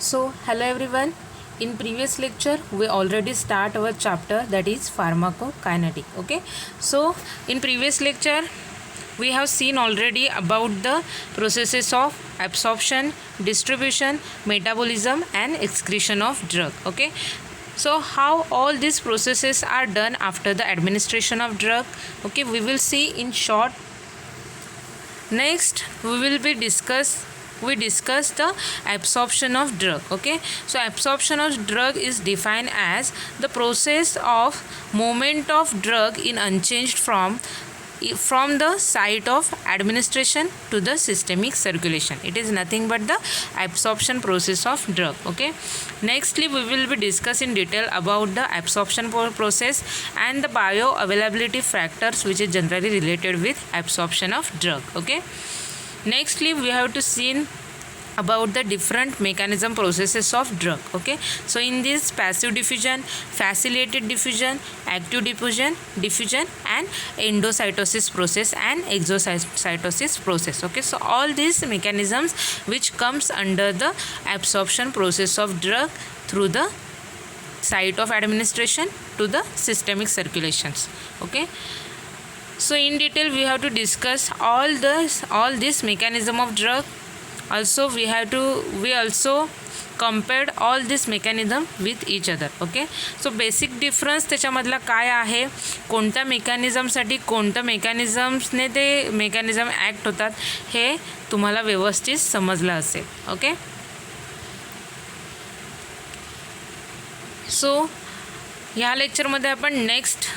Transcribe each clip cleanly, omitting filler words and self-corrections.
So hello everyone. In previous lecture we already start our chapter that is pharmacokinetic. Okay, so in previous lecture we have seen already about the processes of absorption, distribution, metabolism and excretion of drug. Okay, so how all these processes are done after the administration of drug. Okay, we will see in short. Next we discuss the absorption of drug. Okay, so absorption of drug is defined as the process of movement of drug in unchanged from the site of administration to the systemic circulation. It is nothing but the absorption process of drug. Okay, nextly we will be discuss in detail about the absorption process and the bioavailability factors which is generally related with absorption of drug. Okay, nextly we have to see about the different mechanism processes of drug. Okay, so in this passive diffusion, facilitated diffusion, active diffusion and endocytosis process and exocytosis process. Okay, so all these mechanisms which comes under the absorption process of drug through the site of administration to the systemic circulations. Okay, so in detail we have to discuss all this mechanism of drug. Also we also compared all this mechanism with each other. Okay, so basic difference त्याच्यामधला काय आहे, कोणत्या मेकॅनिझमसाठी कोणत्या मेकॅनिझम्सने ते mechanism act होतात हे तुम्हाला व्यवस्थित समजलं असेल. ओके, सो ह्या लेक्चरमध्ये आपण नेक्स्ट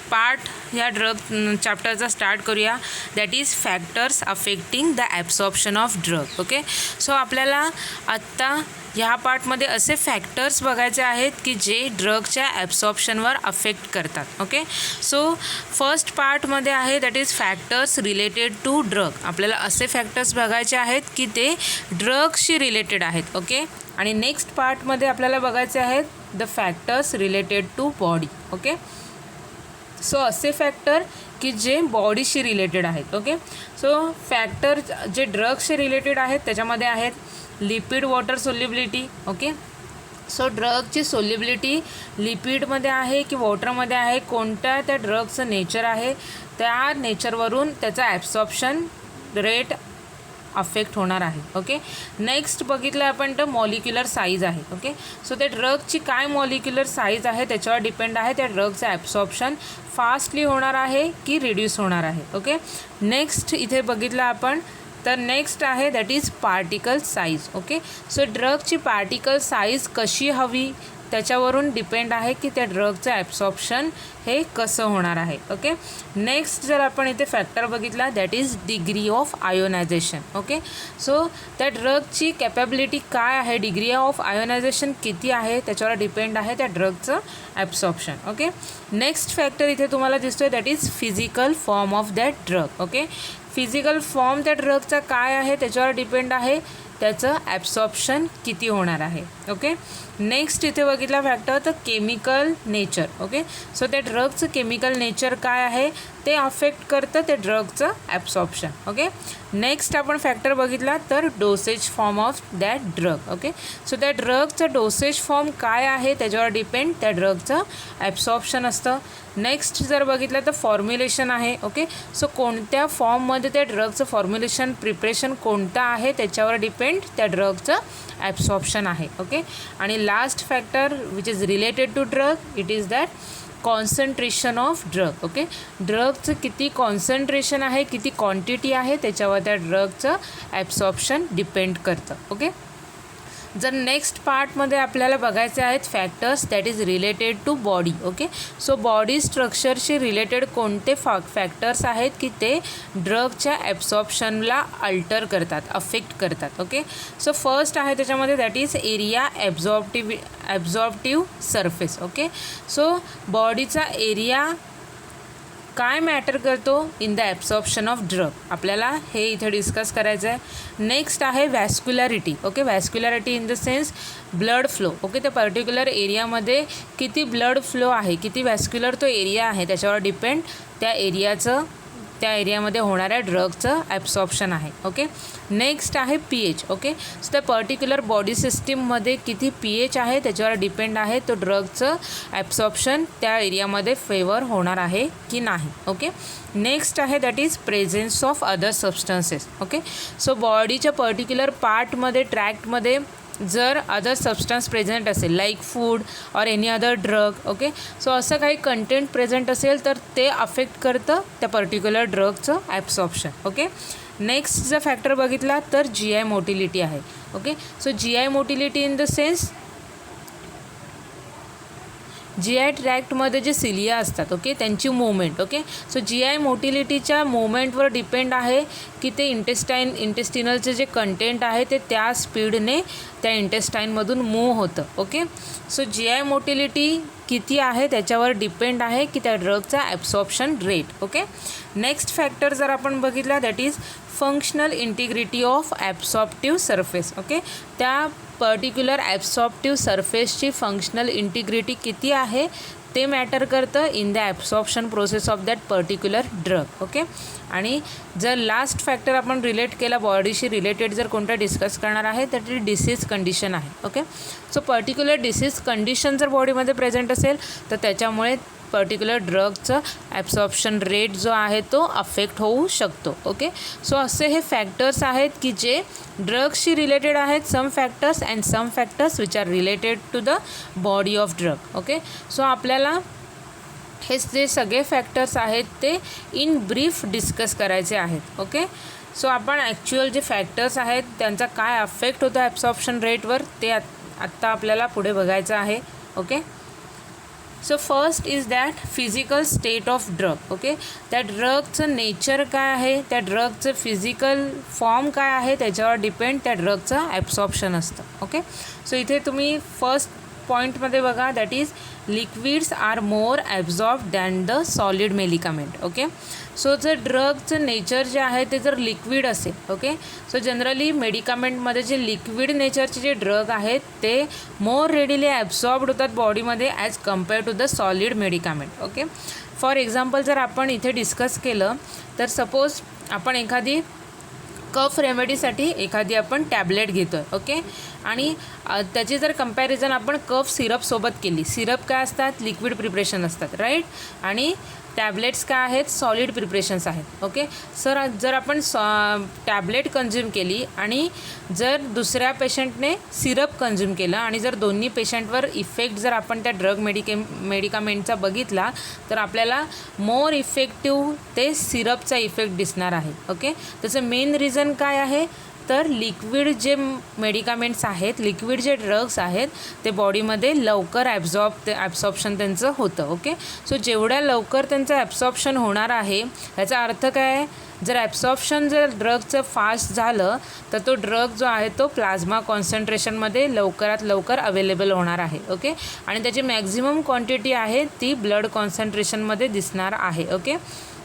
पार्ट ह्या ड्रग चॅप्टरचा स्टार्ट करूया, that is factors affecting the absorption of drug. Okay, so आपल्याला आत्ता ह्या पार्टमध्ये असे फॅक्टर्स बघायचे आहेत की जे ड्रगच्या ॲब्सॉर्प्शनवर अफेक्ट करतात. ओके, सो फर्स्ट पार्टमध्ये आहे that is factors related to drug. आपल्याला असे फॅक्टर्स बघायचे आहेत की ते ड्रगशी रिलेटेड आहेत. ओके, आणि नेक्स्ट पार्टमध्ये आपल्याला बघायचे आहेत the factors related to body. Okay, so असे फॅक्टर की जे बॉडीशी रिलेटेड आहेत. ओके, सो फॅक्टर जे ड्रगशी रिलेटेड आहेत त्याच्यामध्ये आहेत lipid water solubility. Okay, so ड्रगची सोल्युबिलिटी लिपिडमध्ये आहे की वॉटरमध्ये आहे, कोणत्या त्या ड्रगचं नेचर आहे त्या नेचरवरून त्याचा ॲब्सॉर्प्शन रेट अफेक्ट होणार आहे. ओके, नेक्स्ट बघितलं आपण तर मॉलिक्युलर साईज आहे. ओके, सो त्या ड्रगची काय मॉलिक्युलर साईज आहे त्याच्यावर डिपेंड आहे त्या ड्रगचं ॲब्सॉर्प्शन फास्टली होणार आहे की रिड्यूस होणार आहे. ओके, नेक्स्ट इथे बघितलं आपण तर नेक्स्ट आहे that is particle size. Okay, so ड्रगची पार्टिकल साईज कशी हवी त्याच्यावरून डिपेंड आहे की त्या ड्रगचं ॲब्सॉर्प्शन हे कसं होणार आहे. ओके, नेक्स्ट जर आपण इथे फॅक्टर बघितला that is degree of ionisation. Okay, so त्या ड्रगची कॅपॅबिलिटी काय आहे, डिग्री ऑफ आयोनायझेशन किती आहे त्याच्यावर डिपेंड आहे त्या ड्रगचं ॲब्सॉर्प्शन. ओके, नेक्स्ट फॅक्टर इथे तुम्हाला दिसतोय that is physical form of that drug. Okay, physical form त्या ड्रगचा काय आहे त्याच्यावर डिपेंड आहे त्याचं ॲब्सॉर्प्शन किती होणार आहे. ओके, नेक्स्ट इथे बघितला फॅक्टर तर केमिकल नेचर. ओके, सो त्या ड्रगचं केमिकल नेचर काय आहे ते अफेक्ट करतं त्या ड्रगचं ॲब्सॉर्प्शन. ओके, नेक्स्ट आपण फॅक्टर बघितला तर dosage form of that drug. Okay, so त्या ड्रगचं डोसेज फॉर्म काय आहे त्याच्यावर डिपेंड त्या ड्रगचं ॲब्सॉर्प्शन असतं. नेक्स्ट जर बघितलं तर फॉर्म्युलेशन आहे. ओके, सो कोणत्या फॉर्ममध्ये त्या ड्रगचं फॉर्म्युलेशन प्रिपरेशन कोणतं आहे त्याच्यावर डिपेंड त्या ड्रगचं ॲब्सॉर्प्शन आहे. ओके, आणि last factor which is related to drug it is that concentration of drug. Okay, ड्रगचं किती कॉन्सन्ट्रेशन आहे किती क्वांटिटी आहे त्याच्यावर त्या ड्रगचं ॲब्सॉर्प्शन डिपेंड करतं. ओके, जर नेक्स्ट पार्टमध्ये आपल्याला बघायचे आहेत factors that is related to body. Okay, so body स्ट्रक्चरशी रिलेटेड कोणते फॅक्टर्स आहेत की ते ड्रगच्या ॲब्सॉर्प्शनला अल्टर करतात अफेक्ट करतात. ओके, सो फर्स्ट आहे त्याच्यामध्ये that is area absorptive surface. Okay, so बॉडीचा एरिया काय मॅटर करतो in the absorption of drug आपल्याला हे इथे डिस्कस करायचं आहे. नेक्स्ट आहे vascularity. Okay, vascularity in the sense blood flow. Okay, त्या पर्टिक्युलर एरियामध्ये किती ब्लड फ्लो आहे किती व्हॅस्क्युलर तो एरिया आहे त्याच्यावर डिपेंड त्या एरियाचं त्या एरियामध्ये होणाऱ्या ड्रगचं ॲब्सॉर्प्शन आहे. ओके, नेक्स्ट आहे pH. ओके, सो त्या पर्टिक्युलर बॉडी सिस्टीममध्ये किती pH आहे त्याच्यावर डिपेंड आहे तो ड्रगचं ॲब्सॉर्प्शन त्या एरियामध्ये फेवर होणार आहे की नाही. ओके, नेक्स्ट आहे that is presence of other substances. Okay, so बॉडीच्या पर्टिक्युलर पार्टमध्ये ट्रॅक्टमध्ये जर अदर सबस्टन्स प्रेझेंट असेल like food or any other drug. Okay, so असं काही कंटेंट प्रेझेंट असेल तर ते अफेक्ट करतं त्या पर्टिक्युलर ड्रगचं ॲब्सॉर्प्शन. ओके, नेक्स्ट जर फॅक्टर बघितला तर GI मोटिलिटी आहे. Okay, so GI motility in the sense GI ट्रॅक्टमध्ये जे सिलिया असतात ओके त्यांची मूवमेंट. ओके, सो GI मोटिलिटीच्या मूवमेंटवर डिपेंड आहे की ते इंटेस्टिनलचे जे कंटेंट आहे ते त्या स्पीडने त्या इंटेस्टाईनमधून मूव होतं. ओके, सो GI मोटिलिटी किती आहे त्याच्यावर डिपेंड आहे की त्या ड्रगचा absorption rate. Okay, next factor जर आपण बघितला that is functional integrity of absorptive surface. Okay, त्या पर्टिक्युलर ॲब्सॉर्प्टिव्ह सरफेसची फंक्शनल इंटिग्रिटी किती आहे ते मॅटर करतं in the absorption process of that particular drug. Okay, आणि जर लास्ट फॅक्टर आपण रिलेट केला बॉडीशी रिलेटेड जर कोणतं डिस्कस करणार आहे तर ती डिसीज कंडिशन आहे. Okay, so particular disease condition जर बॉडीमध्ये प्रेझेंट असेल तर त्याच्यामुळे पर्टिक्युलर ड्रगचं ॲब्सॉर्प्शन रेट जो आहे तो अफेक्ट होऊ शकतो. ओके, सो असे हे फॅक्टर्स आहेत की जे ड्रग्सशी रिलेटेड आहेत. Some factors and some factors which are related to the body of drug. Okay, so आपल्याला हे जे सगळे फॅक्टर्स आहेत ते इन ब्रीफ डिस्कस करायचे आहेत. ओके, सो आपण ॲक्च्युअल जे फॅक्टर्स आहेत त्यांचा काय अफेक्ट होतो ॲब्सॉर्प्शन रेटवर ते आत्ता आपल्याला पुढे बघायचं आहे. Okay, so first is that physical state of drug. Okay, त्या ड्रगचं नेचर काय आहे त्या ड्रगचं फिजिकल फॉर्म काय आहे त्याच्यावर डिपेंड त्या ड्रगचं ॲब्सॉर्प्शन असतं. ओके, सो इथे तुम्ही फर्स्ट पॉईंटमध्ये बघा that is liquids are more absorb than the solid medicament. Okay, so जर ड्रगचं नेचर जे आहे ते जर लिक्विड असेल. ओके, सो जनरली मेडिकामेंटमध्ये जे लिक्विड नेचरचे जे ड्रग आहेत ते मोर रेडिली ॲब्झॉर्ब्ड होतात बॉडीमध्ये as compare to the solid medicament. Okay, for example जर आपण इथे डिस्कस केलं तर सपोज आपण एखादी कफ रेमेडीसाठी एखादी आपण टॅबलेट घेतो आहे. ओके, आणि त्याची जर कंपॅरिझन आपण कफ सिरपसोबत केली. सिरप काय असतात लिक्विड प्रिपरेशन असतात राईट, आणि टॅबलेट्स काय आहेत सॉलिड प्रिपरेशन्स आहेत. ओके, सर जर आपण टॅबलेट कन्झ्युम केली आणि जर दुसऱ्या पेशंटने सिरप कन्झ्युम केलं आणि जर दोन्ही पेशंटवर इफेक्ट जर आपण त्या ड्रग मेडिकामेंटचा बघितला तर आपल्याला मोर इफेक्टिव्ह ते सिरपचा इफेक्ट दिसणार आहे. ओके, त्याचं मेन रिझन काय आहे तर लिक्विड जे मेडिकामेंट्स आहेत लिक्विड जे ड्रग्स आहेत ते बॉडीमध्ये लवकर ॲब्सॉर्प्शन त्यांचं होतं. ओके, सो जेवढ्या लवकर त्यांचं ॲब्सॉर्प्शन होणार आहे याचा अर्थ काय आहे जर ॲब्सॉर्प्शन जर ड्रगचं फास्ट झालं तर तो ड्रग जो आहे तो प्लाझ्मा कॉन्सन्ट्रेशनमध्ये लवकरात लवकर अवेलेबल होणार आहे. ओके, आणि त्याची मॅक्झिमम क्वांटिटी आहे ती ब्लड कॉन्सन्ट्रेशनमध्ये दिसणार आहे. ओके,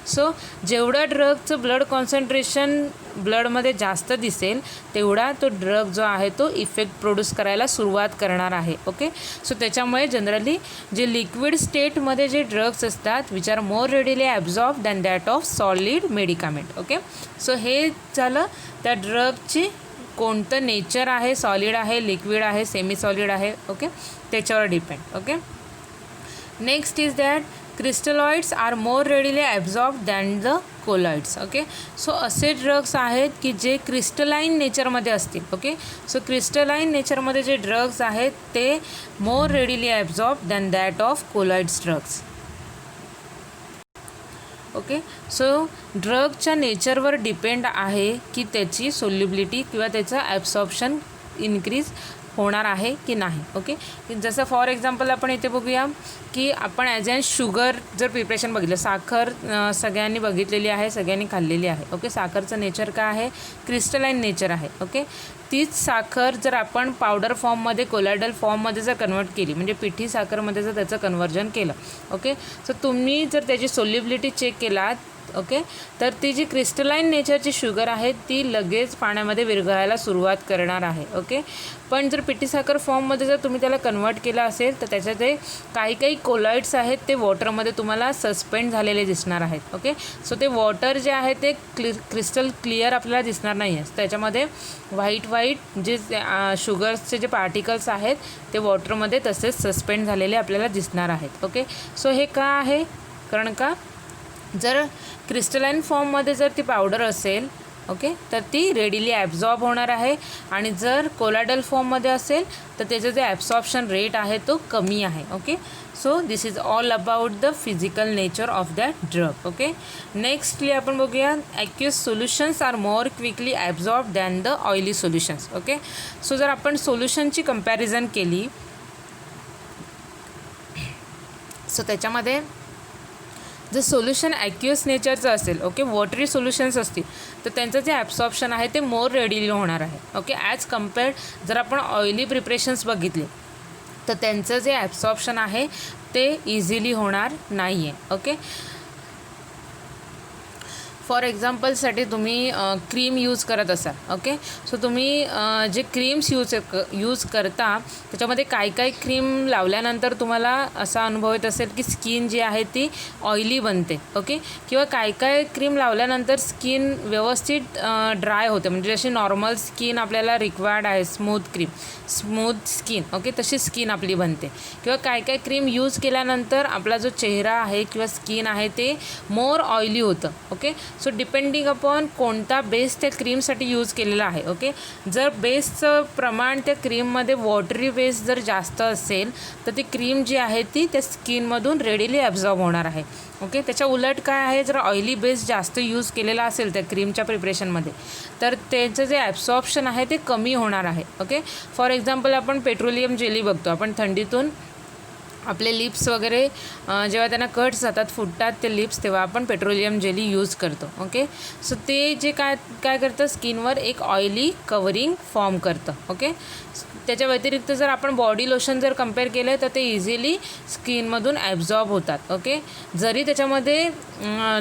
सो जेवढं ड्रगचं ब्लड कॉन्सन्ट्रेशन ब्लडमध्ये जास्त दिसेल तेवढा तो ड्रग जो आहे तो इफेक्ट प्रोड्यूस करायला सुरुवात करणार आहे. ओके, सो त्याच्यामुळे जनरली जे लिक्विड स्टेटमध्ये जे ड्रग्स असतात which are more readily absorb than that of solid medicament. Okay, so हे झालं त्या ड्रगची कोणतं नेचर आहे सॉलिड आहे लिक्विड आहे सेमी सॉलिड आहे. ओके, त्याच्यावर depend. Okay, next is that crystalloids R more readily absorb than the colloids. Okay, so असे ड्रग्स आहेत की जे क्रिस्टलाइन नेचरमध्ये असतील. ओके, सो क्रिस्टलाइन नेचरमध्ये जे ड्रग्स आहेत ते more readily absorb than that of colloids drugs. Okay, so ड्रगच्या नेचरवर डिपेंड आहे की त्याची सोल्युबिलिटी किंवा त्याचं ॲब्सॉर्प्शन इन्क्रीज होणार आहे की नाही. ओके, जसं फॉर एक्झाम्पल आपण इथे बघूया की आपण ॲज अ शुगर जर प्रिपरेशन बघितलं साखर सगळ्यांनी बघितलेली आहे सगळ्यांनी खाल्लेली आहे. ओके, साखरचं नेचर काय आहे क्रिस्टलाइन नेचर आहे. ओके, तीच साखर जर आपण पावडर फॉर्ममध्ये कोलॉइडल फॉर्ममध्ये जर कन्वर्ट केली म्हणजे पिठी साखरमध्ये जर त्याचं कन्वर्जन केलं. ओके, सो तुम्ही जर त्याची सोल्युबिलिटी चेक केलात आहेत. ओके, तर ती जी क्रिस्टलाइन नेचरची शुगर आहे ती लगेच पाण्यामध्ये विरघळायला सुरुवात करणार आहे. ओके, पण जर पिठी साखर फॉर्ममध्ये जर तुम्ही त्याला कन्वर्ट केलं असेल तर त्याच्यात काही कोलॉइड्स आहेत ते वॉटरमध्ये तुम्हाला सस्पेंड झालेले दिसणार आहेत. ओके, सो ते वॉटर जे आहे ते क्रिस्टल क्लिअर आपल्याला दिसणार नाही आहे. त्याच्यामध्ये व्हाईट जे शुगर्सचे जे पार्टिकल्स आहेत ते वॉटरमध्ये तसेच सस्पेंड झालेले आपल्याला दिसणार आहेत. ओके, सो हे का आहे, कारण का जर क्रिस्टलाइन फॉर्ममध्ये जर ती पावडर असेल ओके तर ती रेडिली ॲब्झॉर्ब होणार आहे, आणि जर कोलॉइडल फॉर्ममध्ये असेल तर त्याचं जे ॲब्सॉर्प्शन रेट आहे तो कमी आहे. Okay, so this is all about the physical nature of that drug. Okay, nextly आपण बघूया aqueous solutions are more quickly absorb than the oily solutions. Okay, so जर आपण सोल्युशनची कंपॅरिझन केली सो त्याच्यामध्ये जर सोल्युशन ॲक्युअस नेचरचं असेल ओके वॉटरी सोल्युशन्स असतील तर त्यांचं जे ॲब्सॉर्प्शन आहे ते मोर रेडिली होणार आहे. ओके, ॲज कम्पेअर्ड जर आपण ऑइली प्रिपरेशन्स बघितले तर त्यांचं जे ॲब्सॉर्प्शन आहे ते इझिली होणार नाही आहे. ओके, फॉर एक्झाम्पलसाठी तुम्ही क्रीम यूज करत असाल. ओके, सो तुम्ही जे क्रीम्स यूज करता त्याच्यामध्ये काय क्रीम लावल्यानंतर तुम्हाला असा अनुभव येत असेल की स्किन जी आहे ती ऑइली बनते. ओके, किंवा काय क्रीम लावल्यानंतर स्किन व्यवस्थित ड्राय होते, म्हणजे जशी नॉर्मल स्किन आपल्याला रिक्वायर्ड आहे स्मूथ स्किन ओके तशी स्किन आपली बनते. किंवा काय क्रीम यूज केल्यानंतर आपला जो चेहरा आहे किंवा स्किन आहे ते मोर ऑइली होतं. ओके, सो डिपेंडिंग अपॉन कोणता बेस त्या क्रीमसाठी यूज केलेला आहे. ओके, जर बेसचं प्रमाण त्या क्रीममध्ये वॉटरी बेस जर जास्त असेल तर ती क्रीम जी आहे ती त्या स्किनमधून रेडिली ॲब्झॉर्ब होणार आहे. ओके, त्याच्या उलट काय आहे, जर ऑइली बेस जास्त यूज केलेला असेल त्या क्रीमच्या प्रिपरेशनमध्ये तर त्याचं जे ॲब्सॉर्प्शन आहे ते कमी होणार आहे. ओके, फॉर एक्झाम्पल आपण पेट्रोलियम जेली बघतो, आपण थंडीतून आपले लिप्स वगैरे जेव्हा त्यांना कट्स जातात फुटतात ते लिप्स तेव्हा आपण पेट्रोलियम जेली यूज करतो. ओके, सो ते जे काय करतं स्किनवर एक ऑइली कवरिंग फॉर्म करतं. ओके, त्याच्या व्यतिरिक्त जर आपण बॉडी लोशन जर कंपेअर केलं तर ते इझिली स्किनमधून ॲब्झॉर्ब होतात. ओके, जरी त्याच्यामध्ये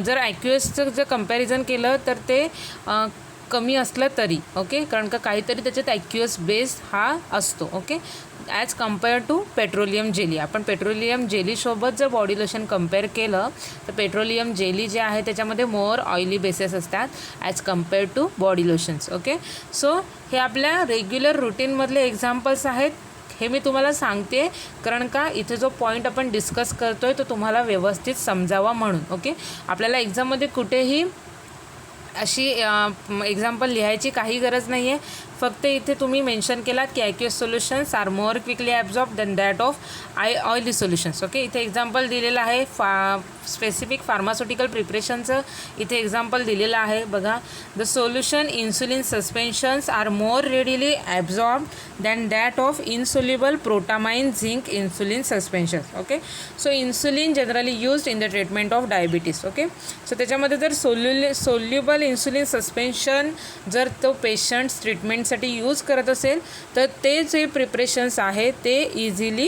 जर ॲक्युअसचं जर कंपॅरिझन केलं तर ते कमी असलं तरी ओके, कारण का काहीतरी त्याच्यात ॲक्युअस बेस हा असतो. Okay, as compare to petroleum jelly, आपण पेट्रोलियम जेलीसोबत जर बॉडी लोशन कंपेअर केलं तर पेट्रोलियम जेली जे आहे त्याच्यामध्ये मोर ऑइली बेसेस असतात as compare to body lotions. Okay, so हे आपल्या रेग्युलर रुटीनमधले एक्झाम्पल्स आहेत. हे मी तुम्हाला सांगते कारण का इथे जो पॉईंट आपण डिस्कस करतो आहे तो तुम्हाला व्यवस्थित समजावा म्हणून. ओके, आपल्याला एक्झाममध्ये कुठेही अशी एक्झाम्पल लिहायची काही गरज नाही आहे, फक्त इथे तुम्ही मेन्शन केलात की aqueous solutions are more quickly absorb than that of oily solutions. Okay, इथे एक्झाम्पल दिलेलं आहे स्पेसिफिक फार्मास्युटिकल प्रिपरेशनचं इथे एक्झाम्पल दिलेलं आहे. बघा, the solution insulin suspensions are more readily absorb than that of insoluble protamine zinc insulin suspensions. Okay, so insulin generally used in the treatment of diabetes. Okay, so त्याच्यामध्ये जर soluble insulin suspension जर तो patients ट्रीटमेंटसाठी use करत असेल तर ते जे preparations आहे ते इझिली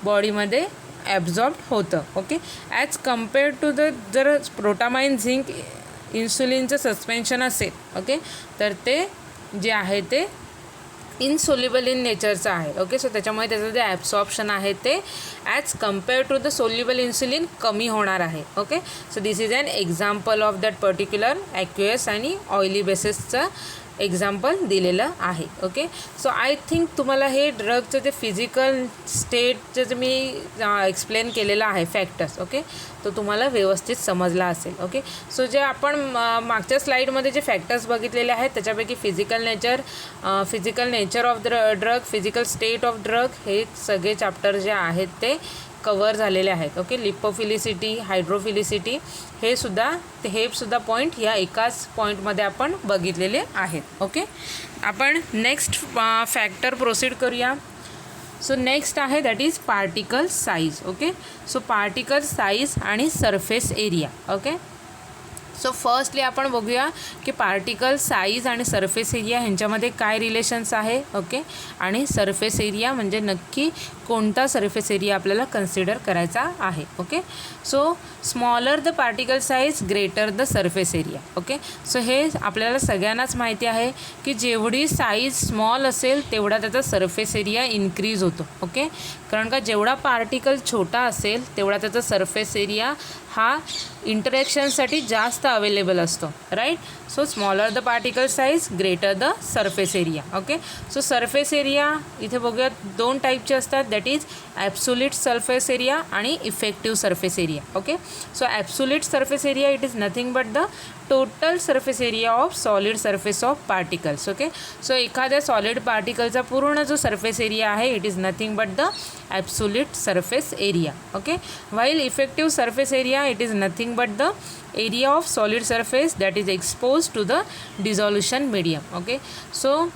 बॉडीमध्ये ॲब्झॉर्ब होतं. Okay, as compare to the जर प्रोटामाइन झिंक इन्सुलिनचं सस्पेन्शन असेल ओके तर ते जे आहे ते इनसोल्युबल इन नेचरचं आहे. ओके, सो त्याच्यामुळे त्याचं जे ॲब्सॉर्प्शन आहे ते as compare to the soluble insulin कमी होणार आहे. Okay, so this is an example of that particular aqueous आणि ऑइली बेसिसचं एक्झाम्पल दिलेलं आहे. ओके, सो आय थिंक तुम्हाला हे ड्रगचं जे फिजिकल स्टेटचं जे मी एक्सप्लेन केलेलं आहे फॅक्टर्स ओके तो तुम्हाला व्यवस्थित समजला असेल. ओके, सो जे आपण मागच्या स्लाईडमध्ये जे फॅक्टर्स बघितलेले आहेत त्याच्यापैकी physical nature of the drug, physical state of drug हे सगळे चॅप्टर जे आहेत ते कवर झालेले आहेत. ओके, लिपोफिलिसिटी, हायड्रोफिलिसिटी हे सुद्धा पॉईंट या एकाच पॉईंटमध्ये आपण बघितलेले आहेत. ओके, आपण नेक्स्ट फॅक्टर प्रोसीड करूया. सो नेक्स्ट आहे that is particle size. Okay, so particle size आणि surface area. Okay, so firstly आपण बघूया की पार्टिकल साईज आणि सरफेस एरिया ह्यांच्यामध्ये काय रिलेशन्स आहे. ओके, आणि सरफेस एरिया म्हणजे नक्की कोणता सरफेस एरिया आपल्याला कन्सिडर करायचा आहे. Okay, so smaller the particle size greater the surface area. Okay, so हे आपल्याला सगळ्यांनाच माहिती आहे की जेवढी साईज स्मॉल असेल तेवढा त्याचा सरफेस एरिया इन्क्रीज होतो. ओके, कारण का जेवढा पार्टिकल छोटा असेल तेवढा त्याचा सरफेस एरिया हा इंटरॅक्शनसाठी जास्त अवेलेबल असतो. Right, so smaller the particle size greater the surface area. Okay, so surface area इथे बघूया दोन टाईपचे असतात, that is absolute surface area आणि effective surface area. Okay, so absolute surface area it is nothing but the total surface area of solid surface of particles. Okay, so एखाद्या solid पार्टिकलचा पूर्ण जो सरफेस एरिया आहे it is nothing but the absolute surface area. Okay, while effective surface area it is nothing but the area of solid surface that is expose to the dissolution medium. Okay, so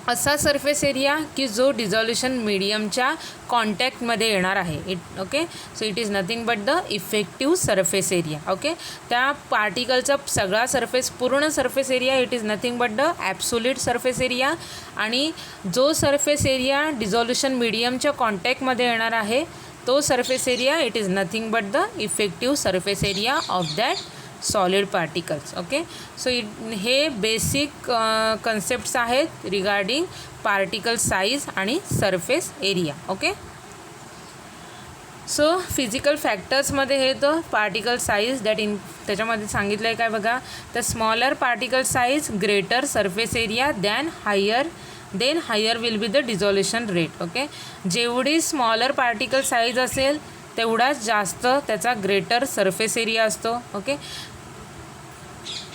असा surface area की जो dissolution मीडियमच्या कॉन्टॅक्टमध्ये येणार आहे. Okay, so it is nothing but the effective surface area. Okay, त्या पार्टिकलचा सगळा सरफेस पूर्ण surface area it is nothing but the absolute surface area, आणि जो सरफेस एरिया डिझॉल्युशन मीडियमच्या कॉन्टॅक्टमध्ये येणार आहे तो surface area it is nothing but the effective surface area of that solid particles. Okay, so हे बेसिक कन्सेप्ट्स आहेत रिगार्डिंग पार्टिकल साईज आणि surface area. Okay, so physical फॅक्टर्समध्ये हे तर पार्टिकल साईज दॅट त्याच्यामध्ये सांगितलं आहे काय बघा, तर smaller particle size greater surface area then higher will be the dissolution rate. Okay, जेवढी स्मॉलर पार्टिकल साईज असेल तेवढाच जास्त त्याचा ग्रेटर सरफेस एरिया असतो. ओके,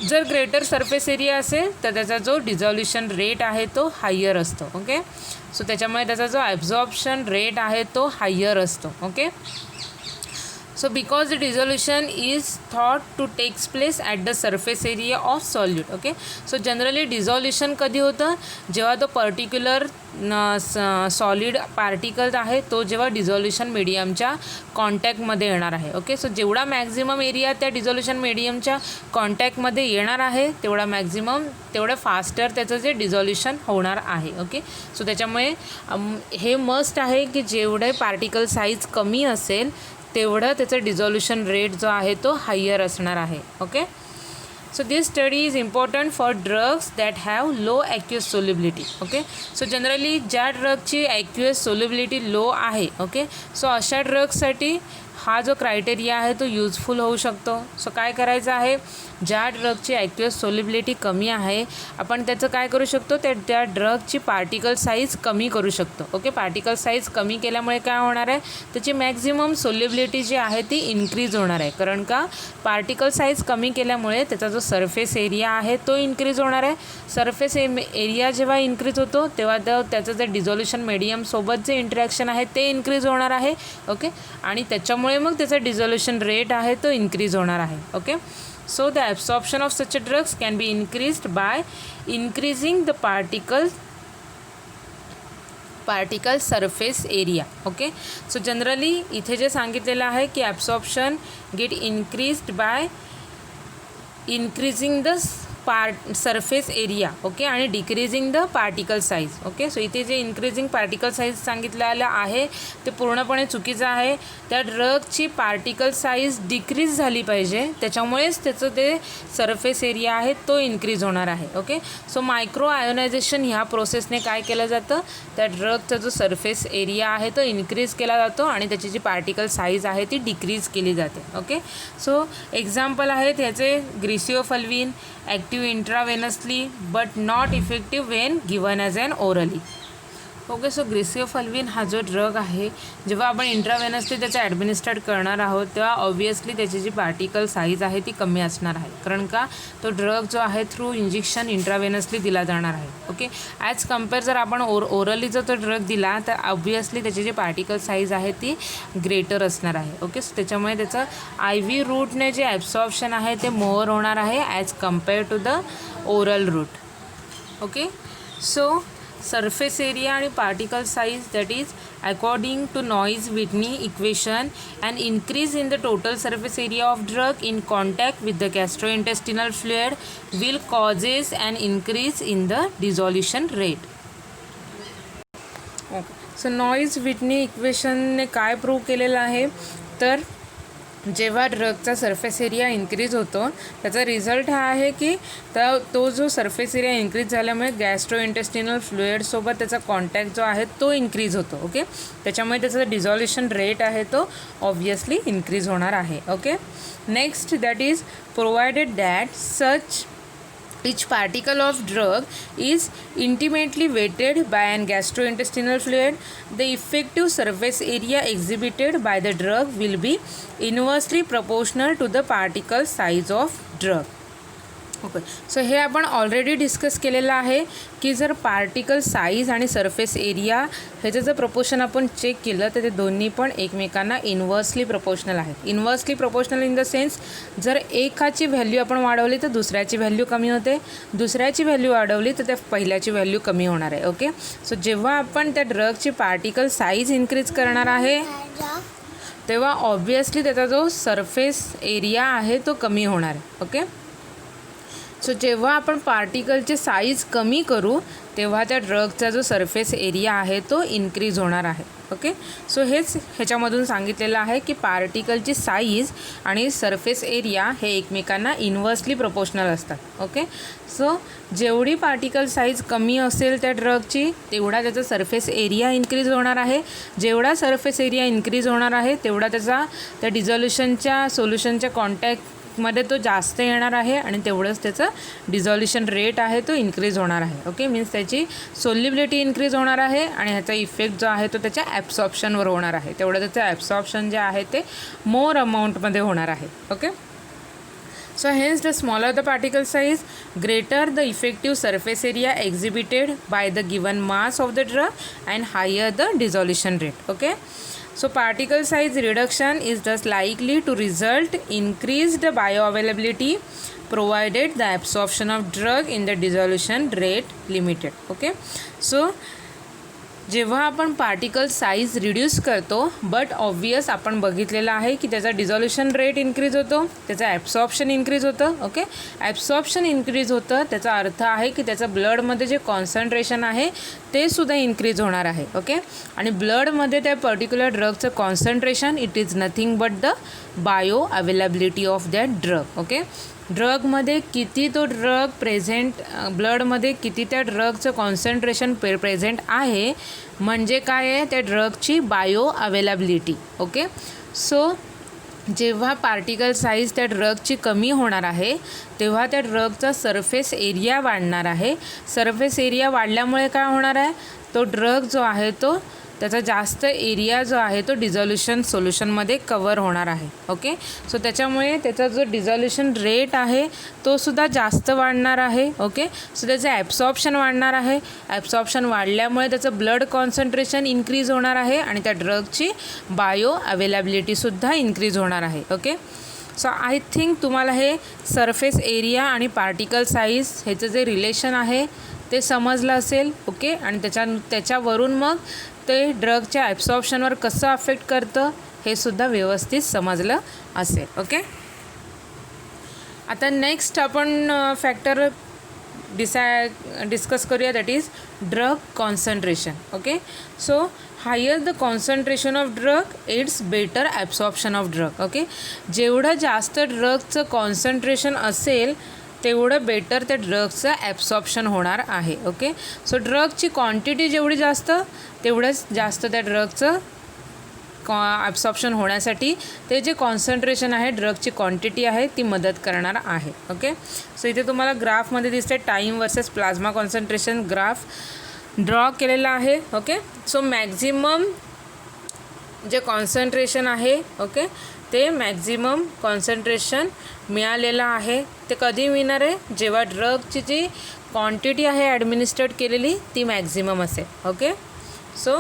जर ग्रेटर सरफेस एरिया असेल तर त्याचा जो डिझॉल्युशन रेट आहे तो हायर असतो. ओके, सो त्याच्यामुळे त्याचा जो ॲब्झॉर्प्शन रेट आहे तो हायर असतो. Okay, so because the dissolution is thought to takes place at the surface area of solute. Okay, so generally dissolution कधी होतं, जेव्हा तो पर्टिक्युलर सॉलिड पार्टिकल आहे तो जेव्हा डिझॉल्युशन मीडियमच्या कॉन्टॅक्टमध्ये येणार आहे. ओके, सो जेवढा मॅक्झिमम एरिया त्या डिझॉल्युशन मीडियमच्या कॉन्टॅक्टमध्ये येणार आहे तेवढं फास्टर त्याचं जे डिझॉल्युशन होणार आहे. ओके, सो त्याच्यामुळे हे मस्ट आहे की जेवढे पार्टिकल साईज कमी असेल तेवढं त्याचं डिझॉल्युशन रेट जो आहे तो हायर असणार आहे. Okay, so this study is important for drugs that have low aqueous solubility. Okay, so generally ज्या ड्रगची ॲक्युअस सोल्युबिलिटी लो आहे, ओके, सो अशा ड्रग्ससाठी हा जो क्रायटेरिया आहे तो यूजफुल होऊ शकतो. सो काय करायचं आहे, ज्या ड्रगची ॲक्युअस सोल्युबिलिटी कमी आहे आपण त्याचं काय करू शकतो, त्या ड्रगची पार्टिकल साईज कमी करू शकतो. ओके, पार्टिकल साईज कमी केल्यामुळे काय होणार आहे, त्याची मॅक्झिमम सोल्युबिलिटी जी आहे ती इन्क्रीज होणार आहे. कारण का पार्टिकल साईज कमी केल्यामुळे त्याचा जो सरफेस एरिया आहे तो इन्क्रीज होणार आहे. सरफेस एरिया जेव्हा इन्क्रीज होतो तेव्हा त्याचं जे डिझॉल्युशन मीडियमसोबत जे इंटरॅक्शन आहे ते इन्क्रीज होणार आहे. ओके, आणि त्याच्यामुळे मग त्याचा डिझॉल्युशन रेट आहे तो इन्क्रीज होणार आहे. Okay, so the absorption of such drugs can be increased by increasing the particle surface area. okay, so generally इथे जे सांगितलेलं आहे की absorption get increased by increasing the surface area. Okay, आणि decreasing the particle size. Okay, so इथे जे increasing particle size सांगितलेलं आहे ते पूर्णपणे चुकीचं आहे. त्या ड्रगची पार्टिकल साईज डिक्रीज झाली पाहिजे, त्याच्यामुळेच त्याचं ते सरफेस एरिया आहे तो इन्क्रीज होणार आहे. ओके, सो मायक्रो आयोनायझेशन ह्या प्रोसेसने काय केलं जातं, त्या ड्रगचा जो सरफेस एरिया आहे तो इन्क्रीज केला जातो आणि त्याची जी पार्टिकल साईज आहे ती डिक्रीज केली जाते. ओके, सो एक्झाम्पल आहेत ह्याचे griseofulvin, active intravenously but not effective when given as an orally. Okay, so griseofulvin हा जो ड्रग आहे जेव्हा आपण इंट्रावेनसली त्याचं ॲडमिनिस्ट्रेट करणार आहोत तेव्हा ऑब्वियसली त्याची जी पार्टिकल साईज आहे ती कमी असणार आहे. कारण का तो ड्रग जो आहे थ्रू इंजेक्शन इंट्रावेनसली दिला जाणार आहे. ओके, ॲज कम्पेअर जर आपण ओरली जर तो ड्रग दिला तर ऑब्वियसली त्याची जी पार्टिकल साईज आहे ती ग्रेटर असणार आहे. ओके, सो त्याच्यामुळे त्याचं आय व्ही रूटने जे ॲब्सॉर्प्शन आहे ते मोअर होणार आहे as compare to the oral route. Okay, so surface area आणि particle size, that is according to Noyes-Whitney equation, an increase in the total surface area of drug in contact with the gastrointestinal fluid will causes an increase in the dissolution rate. So Noyes Whitney इक्वेशनने काय prove केलेलं आहे, तर जेव्हा ड्रगचा surface area increase होतो त्याचा result हा आहे की तो जो सरफेस एरिया इन्क्रीज झाल्यामुळे गॅस्ट्रो इंटेस्टिनल फ्लुइडसोबत त्याचा कॉन्टॅक्ट जो आहे तो इन्क्रीज होतो. ओके, त्याच्यामुळे त्याचा डिझॉल्युशन रेट आहे तो ऑब्वियसली इन्क्रीज होणार आहे. Okay, next that is provided that such each particle of drug is intimately weighted by an gastrointestinal fluid, the effective surface area exhibited by the drug will be inversely proportional to the particle size of drug. Okay, so हे आपण already discuss केलेलं आहे की जर particle size आणि surface area ह्याचं जर proportion आपण चेक केलं तर ते दोन्ही पण एकमेकांना इन्व्हर्सली प्रपोर्शनल आहेत. Inversely proportional in the sense जर एकाची व्हॅल्यू आपण वाढवली तर दुसऱ्याची व्हॅल्यू कमी होते, दुसऱ्याची व्हॅल्यू वाढवली तर त्या पहिल्याची व्हॅल्यू कमी होणार आहे. ओके, सो जेव्हा आपण त्या ड्रगची पार्टिकल साईज इन्क्रीज करणार आहे तेव्हा ऑब्वियसली त्याचा जो सरफेस एरिया आहे तो कमी होणार आहे. ओके, सो जेव्हा आपण पार्टिकलचे साईज कमी करू तेव्हा त्या ड्रगचा जो सरफेस एरिया आहे तो इन्क्रीज होणार आहे. ओके, सो हेच ह्याच्यामधून सांगितलेलं आहे की पार्टिकलची साईज आणि सरफेस एरिया हे एकमेकांना इन्व्हर्सली प्रपोर्शनल असतात. ओके, सो जेवढी पार्टिकल साईज कमी असेल त्या ड्रगची तेवढा त्याचा सरफेस एरिया इन्क्रीज होणार आहे. जेवढा सरफेस एरिया इन्क्रीज होणार आहे तेवढा त्याचा त्या डिझॉल्युशनच्या सोल्युशनच्या कॉन्टॅक्टमध्ये तो जास्त येणार आहे आणि तेवढंच त्याचं डिझॉल्युशन रेट आहे तो इन्क्रीज होणार आहे. ओके, मीन्स त्याची सोल्युबिलिटी इन्क्रीज होणार आहे आणि ह्याचा इफेक्ट जो आहे तो त्याच्या ॲब्सॉर्प्शनवर होणार आहे. तेवढं त्याचं ॲब्सॉर्प्शन जे आहे ते मोर अमाऊंटमध्ये होणार आहे. Okay, so hence the smaller the particle size, greater the effective surface area exhibited by the given mass of the drug and higher the dissolution rate. Okay, so particle size reduction is thus likely to result increased bioavailability provided the absorption of drug in the dissolution rate limited. Okay, so जेव्हा आपण particle size reduce करतो but obvious आपण बघितलेलं आहे की त्याचा डिझॉल्युशन rate increase होतो, त्याचं ॲब्सॉर्प्शन इन्क्रीज होतं. ओके, ॲब्सॉर्प्शन इन्क्रीज होतं त्याचा अर्थ आहे की त्याचं ब्लडमध्ये जे कॉन्सन्ट्रेशन आहे ते सुद्धा इन्क्रीज होणार आहे. ओके, आणि ब्लडमध्ये त्या पर्टिक्युलर ड्रगचं concentration it is nothing but the bio availability of that drug. Okay, ड्रगमध्ये किती तो ड्रग प्रेझेंट, ब्लडमध्ये किती त्या ड्रगचं कॉन्सन्ट्रेशन प्रेझेंट आहे म्हणजे काय आहे त्या ड्रगची बायो अवेलेबिलिटी. ओके, सो जेव्हा पार्टिकल साईज त्या ड्रगची कमी होणार आहे तेव्हा त्या ड्रगचा सरफेस एरिया वाढणार आहे. सरफेस एरिया वाढल्यामुळे काय होणार आहे, तो ड्रग जो आहे तो त्याचा जास्त एरिया जो आहे तो डिझॉल्युशन सोल्युशनमध्ये कवर होणार आहे. ओके, सो त्याच्यामुळे त्याचा जो डिझॉल्युशन रेट आहे तो सुद्धा जास्त वाढणार आहे. ओके, सो त्याचं ॲब्सॉर्प्शन वाढणार आहे. ॲब्सॉर्प्शन वाढल्यामुळे त्याचं ब्लड कॉन्सन्ट्रेशन इन्क्रीज होणार आहे आणि त्या ड्रगची बायो अवेलेबिलिटीसुद्धा इन्क्रीज होणार आहे. ओके, सो आय थिंक तुम्हाला हे सरफेस एरिया आणि पार्टिकल साईज ह्याचं जे रिलेशन आहे ते समजलं असेल. ओके, आणि त्याच्यावरून मग ते ड्रगच्या ॲब्सॉर्प्शनवर कसं अफेक्ट करतं हे सुद्धा व्यवस्थित समजलं असेल. ओके, आता नेक्स्ट आपण फॅक्टर डिस्कस करूया that is drug concentration. Okay, so higher the concentration of drug it's better absorption of drug. Okay, जेवढं जास्त ड्रगचं कॉन्सन्ट्रेशन असेल तेवढं बेटर त्या ड्रगचं ॲब्सॉर्प्शन होणार आहे. ओके, सो ड्रगची क्वांटिटी जेवढी जास्त तेवढंच जास्त त्या ड्रगचं ॲब्सॉर्प्शन होण्यासाठी ते जे कॉन्सन्ट्रेशन आहे ड्रगची क्वांटिटी आहे ती मदत करणार आहे. ओके, सो इथे तुम्हाला ग्राफमध्ये दिसते time versus plasma concentration graph draw केलेला आहे. ओके, सो मॅक्झिमम जे कॉन्सन्ट्रेशन आहे ओके ते मॅक्झिमम कॉन्सन्ट्रेशन मिळालेलं आहे ते कधी मिळणार आहे जेव्हा ड्रगची जी क्वांटिटी आहे ॲडमिनिस्ट्रेट केलेली ती मॅक्झिमम असेल. Okay, so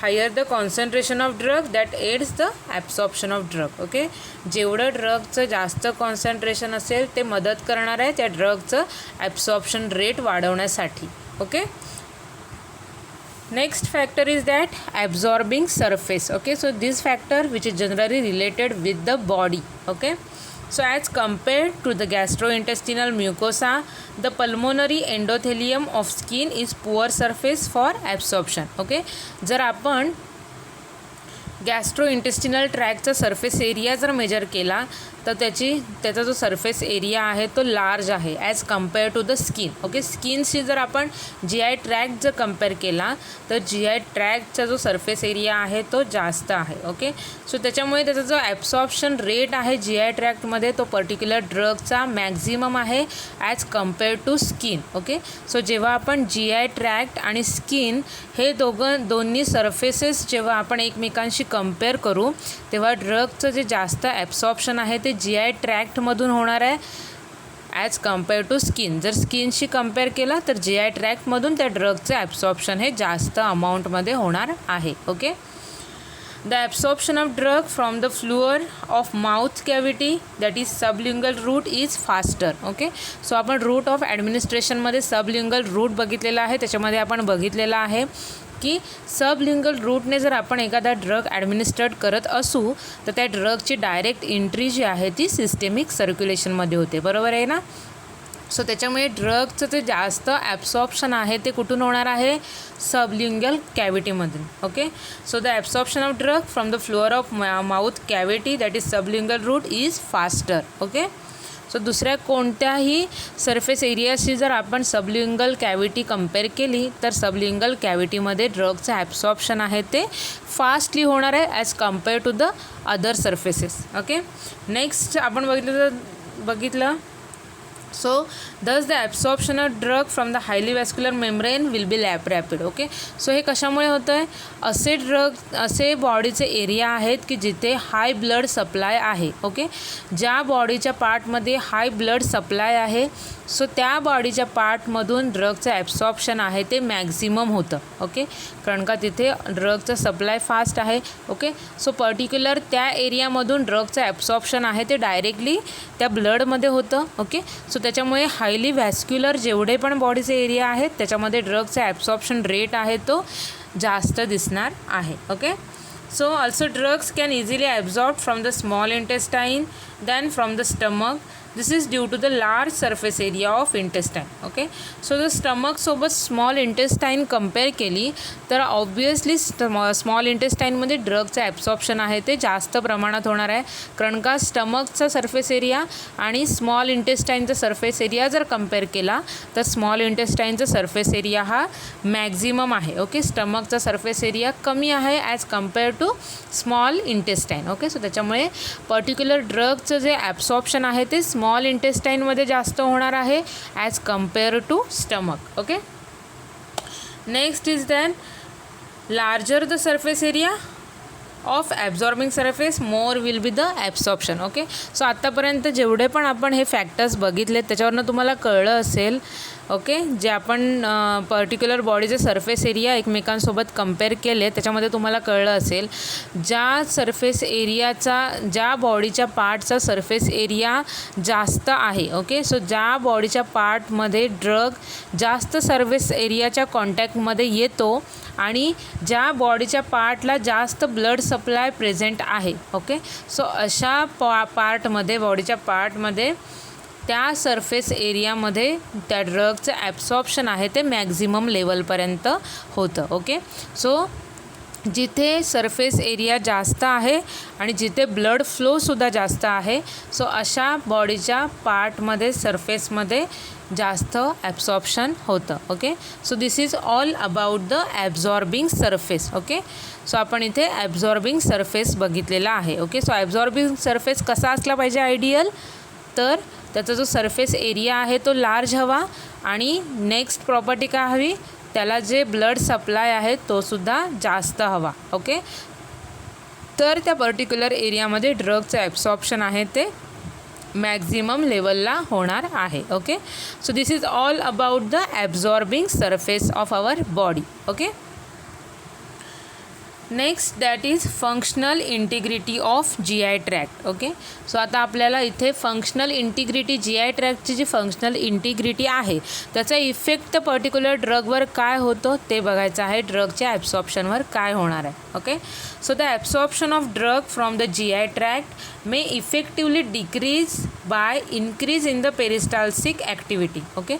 higher the concentration of drug that aids the absorption of drug. Okay, जेवढं ड्रगचं जास्त कॉन्सन्ट्रेशन असेल ते मदत करणार आहे त्या ड्रगचं ॲब्सॉर्प्शन रेट वाढवण्यासाठी. Okay, Next factor is that absorbing surface. Okay, so this factor which is generally related with the body. Okay, so as compared to the gastrointestinal mucosa, the pulmonary endothelium of skin is poor surface for absorption. Okay, जर आपण गॅस्ट्रोइंटेस्टिनल ट्रॅकचा surface area जर major केला तर त्याचा जो surface area आहे तो large आहे as compare to the skin. Okay, स्किनशी जर आपण GI ट्रॅक जर कम्पेअर केला तर GI ट्रॅकचा जो सरफेस एरिया आहे तो जास्त आहे. ओके, सो त्याच्यामुळे त्याचा जो ॲब्सॉर्प्शन रेट आहे GI ट्रॅक्टमध्ये तो पर्टिक्युलर ड्रगचा मॅक्झिमम आहे as compare to skin. Okay, so जेव्हा आपण GI ट्रॅक्ट आणि स्किन हे दोन्ही सरफेसेस जेव्हा आपण एकमेकांशी कम्पेअर करू तेव्हा ड्रगचं जे जास्त ॲब्सॉर्प्शन आहे ते GI ट्रॅक्टमधून होणार आहे ॲज कम्पेअर टू स्किन. जर स्किनशी कम्पेअर केला तर GI ट्रॅक्टमधून त्या ड्रगचं ॲब्सॉर्प्शन हे जास्त अमाऊंटमध्ये होणार आहे. Okay, the absorption of drug from the floor of mouth cavity that is sublingual route is faster. Okay, so आपण रूट ऑफ ॲडमिनिस्ट्रेशनमध्ये सबलिंगल रूट बघितलेला आहे. त्याच्यामध्ये आपण बघितलेलं आहे की सबलिंगल रूटने जर आपण एखादा ड्रग ॲडमिनिस्ट्रेट करत असू तर त्या ड्रगची डायरेक्ट एंट्री जी आहे ती सिस्टेमिक सर्क्युलेशनमध्ये होते. बरोबर आहे ना. सो त्याच्यामुळे ड्रगचं जे जास्त ॲब्सॉर्प्शन आहे ते कुठून होणार आहे, सबलिंगल कॅव्हिटीमधून. Okay, so the absorption of drug from the floor of mouth cavity that is sublingual route is faster. Okay, so दुसऱ्या कोणत्याही सरफेस एरियाशी जर आपण सबलिंगल कॅव्हिटी कम्पेअर केली तर सबलिंगल कॅव्हिटीमध्ये ड्रगचं ॲब्सॉर्प्शन आहे ते फास्टली होणार आहे as compare to the other surfaces. Okay, next आपण बघितलं so thus the absorption of drug from the highly vascular membrane will be rapid. Okay, so हे कशामुळे होतं आहे, असे बॉडीचे एरिया आहेत की जिथे हाय ब्लड सप्लाय आहे. ओके, ज्या बॉडीच्या पार्टमध्ये हाय ब्लड सप्लाय आहे सो त्या बॉडीच्या पार्टमधून ड्रगचं ॲब्सॉर्प्शन आहे ते मॅक्झिमम होतं. ओके, कारण का तिथे ड्रगचं सप्लाय फास्ट आहे. ओके, सो पर्टिक्युलर त्या एरियामधून ड्रगचं ॲब्सॉर्प्शन आहे ते डायरेक्टली त्या ब्लडमध्ये होतं. ओके, सो त्याच्यामुळे हायली व्हॅस्क्युलर जेवढे पण बॉडीचे एरिया आहेत त्याच्यामध्ये ड्रगचं ॲब्सॉर्प्शन रेट आहे तो जास्त दिसणार आहे. Okay, so also drugs can easily absorb from the small intestine than from the stomach. This is due to the large surface area of intestine. Okay, so जर स्टमकसोबत स्मॉल इंटेस्टाईन कम्पेअर केली तर obviously small इंटेस्टाईनमध्ये ड्रगचं absorption आहे ते जास्त प्रमाणात होणार आहे. कारण का स्टमकचा सरफेस एरिया आणि स्मॉल इंटेस्टाईनचा सरफेस एरिया जर कम्पेअर केला तर स्मॉल इंटेस्टाईनचा सरफेस एरिया हा मॅक्झिमम आहे. ओके, स्टमकचा सरफेस एरिया कमी आहे as compare to small intestine. Okay, so त्याच्यामुळे पर्टिक्युलर ड्रगचं जे ॲब्सॉर्प्शन आहे ते स्मॉल इंटेस्टाईनमध्ये जास्त होणार आहे as compare to stomach. Okay, next is than larger the surface area of absorbing surface more will be the absorption. Okay, so आत्तापर्यंत जेवढे पण आपण हे फॅक्टर्स बघितलेत त्याच्यावरनं तुम्हाला कळलं असेल. ओके, जे आपण पर्टिक्युलर बॉडीचे सरफेस एरिया एकमेकांसोबत कम्पेअर केले त्याच्यामध्ये तुम्हाला कळलं असेल ज्या बॉडीच्या पार्टचा सरफेस एरिया जास्त आहे. ओके, सो ज्या बॉडीच्या पार्टमध्ये ड्रग जास्त सरफेस एरियाच्या कॉन्टॅक्टमध्ये येतो आणि ज्या बॉडीच्या पार्टला जास्त ब्लड सप्लाय प्रेझेंट आहे. ओके, सो अशा पार्टमध्ये बॉडीच्या पार्टमध्ये त्या सरफेस एरियामध्ये त्या ड्रगचं ॲब्सॉर्प्शन आहे ते मॅक्झिमम लेवलपर्यंत होतं. ओके, सो जिथे सरफेस एरिया जास्त आहे आणि जिथे ब्लड फ्लोसुद्धा जास्त आहे सो अशा बॉडीच्या पार्टमध्ये सरफेसमध्ये जास्त ॲब्सॉर्प्शन होतं. Okay, so this is all about the absorbing surface. Okay, so आपण इथे ॲब्झॉर्बिंग सरफेस बघितलेला आहे. ओके, सो ॲब्झॉर्बिंग सरफेस कसा असला पाहिजे आयडियल, तर त्याचा जो सरफेस एरिया आहे तो लार्ज हवा आणि नेक्स्ट प्रॉपर्टी काय हवी, त्याला जे ब्लड सप्लाय आहे तो सुद्धा जास्त हवा. ओके, तर त्या पर्टिक्युलर एरियामध्ये ड्रगचं ॲब्सॉर्प्शन आहे ते मॅक्झिमम लेवलला होणार आहे. Okay, so this is all about the absorbing surface of our body. Okay, next that is functional integrity of G I tract. Okay, so आता आपल्याला इथे फंक्शनल इंटिग्रिटी, जी आय ट्रॅक्टची जी फंक्शनल इंटिग्रिटी आहे त्याचा इफेक्ट त्या particular ड्रगवर काय होतो ते बघायचं आहे. ड्रगच्या ॲब्सॉर्प्शनवर काय होणार आहे. Okay, so the absorption of drug from the G I tract may effectively decrease by increase in the peristaltic activity. Okay,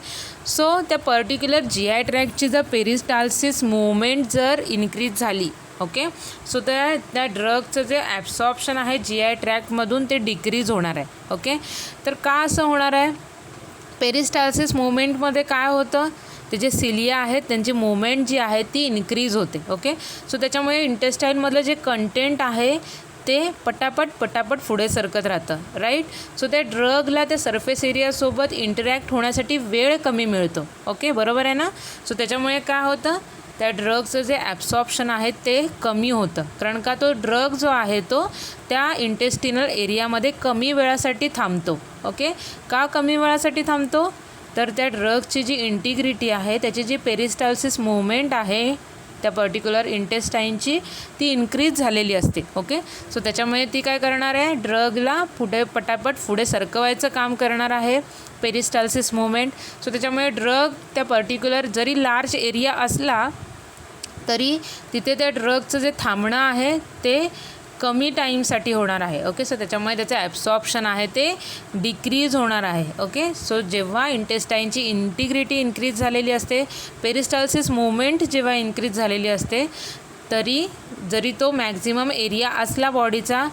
so त्या पर्टिक्युलर जी आय ट्रॅक्टची जर पेरिस्टाल्सिस मुवमेंट जर इन्क्रीज झाली, ओके, सो त्या ड्रगचं जे ॲब्सॉर्प्शन आहे जी I ट्रॅक्टमधून ते डिक्रीज होणार आहे. ओके, तर का असं होणार आहे? पेरिस्टाल्सिस मुवमेंटमध्ये काय होतं, ते जे सिलिया आहेत त्यांची मुवमेंट जी आहे ती इन्क्रीज होते. ओके, सो त्याच्यामुळे इंटेस्टाईनमधलं जे कंटेंट आहे ते पटापट पुढे सरकत राहतं. राईट, सो त्या ड्रगला त्या सरफेस एरियासोबत इंटरॅक्ट होण्यासाठी वेळ कमी मिळतो. ओके, बरोबर आहे ना. सो त्याच्यामुळे काय होतं, त्या ड्रगचं जे ॲब्सॉर्प्शन आहे ते कमी होतं, कारण का तो ड्रग जो आहे तो त्या इंटेस्टिनल एरियामध्ये कमी वेळासाठी थांबतो. ओके, का कमी वेळासाठी थांबतो, तर त्या ड्रगची जी इंटिग्रिटी आहे, त्याची जी पेरिस्टाल्सिस मुवमेंट आहे त्या पर्टिक्युलर इंटेस्टाईनची ती इन्क्रीज झालेली असते. ओके, सो त्याच्यामुळे ती काय करणार आहे, ड्रगला पटापट पुढे सरकवायचं काम करणार आहे पेरिस्टाल्सिस मुवमेंट. सो त्याच्यामुळे ड्रग त्या पर्टिक्युलर जरी लार्ज एरिया असला तरी तिथे त्या ड्रगचं जे थांबणं आहे ते कमी टाईमसाठी होणार आहे. ओके, सो त्याच्यामुळे त्याचं ॲब्सॉर्प्शन आहे ते डिक्रीज होणार आहे. ओके, सो जेव्हा इंटेस्टाईनची इंटिग्रिटी इन्क्रीज झालेली असते, पेरिस्टाल्सिस मुवमेंट जेव्हा इन्क्रीज झालेली असते, जरी तो मॅक्झिमम एरिया असला बॉडीचा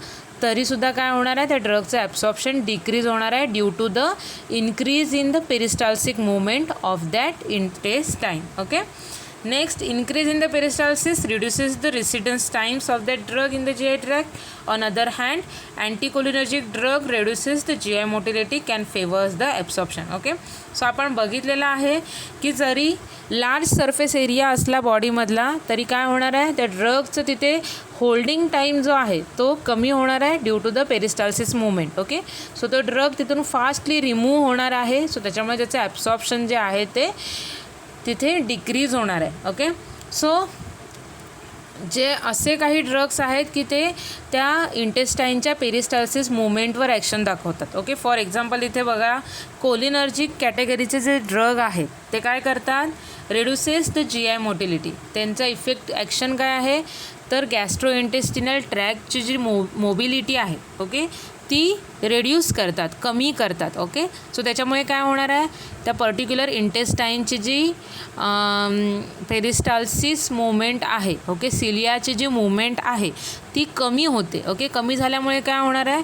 तरीसुद्धा काय होणार आहे, त्या ड्रगचं ॲब्सॉर्प्शन डिक्रीज होणार आहे due to the increase in the peristaltic movement of that intestine. Okay, next, increase in the peristalsis reduces the residence times of that drug in the GI tract. On other hand, anticholinergic drug reduces the GI motility, can favors the absorption. Okay, so आपण बघितलेलं आहे की जरी large surface area असला बॉडीमधला तरी काय होणार आहे, त्या ड्रगचं तिथे होल्डिंग टाईम जो आहे तो कमी होणार आहे due to the peristalsis movement. Okay, so तो ड्रग तिथून फास्टली रिमूव्ह होणार आहे. सो त्याच्यामुळे त्याचं ॲब्सॉर्प्शन जे आहे ते तिथे डिक्रीज होणार आहे. ओके, सो जे असे काही ड्रग्स आहेत की ते त्या इंटेस्टाईनच्या पेरिस्टाल्सिस मुवमेंटवर ॲक्शन दाखवतात. ओके, फॉर एक्झाम्पल इथे बघा, कोलिनर्जिक कॅटेगरीचे जे ड्रग आहेत ते काय करतात, reduces the G I motility. त्यांचा इफेक्ट ॲक्शन काय आहे, तर गॅस्ट्रो इंटेस्टिनल ट्रॅकची जी मोबिलिटी आहे, ओके, ती रेड्यूस करतात, कमी करतात. ओके, सो त्याच्यामुळे काय होणार आहे, त्या पर्टिक्युलर इंटेस्टाईनची जी पेरिस्टाल्सिस मुवमेंट आहे, ओके, सिलियाची जी मुवमेंट आहे ती कमी होते. ओके, कमी झाल्यामुळे काय होणार आहे,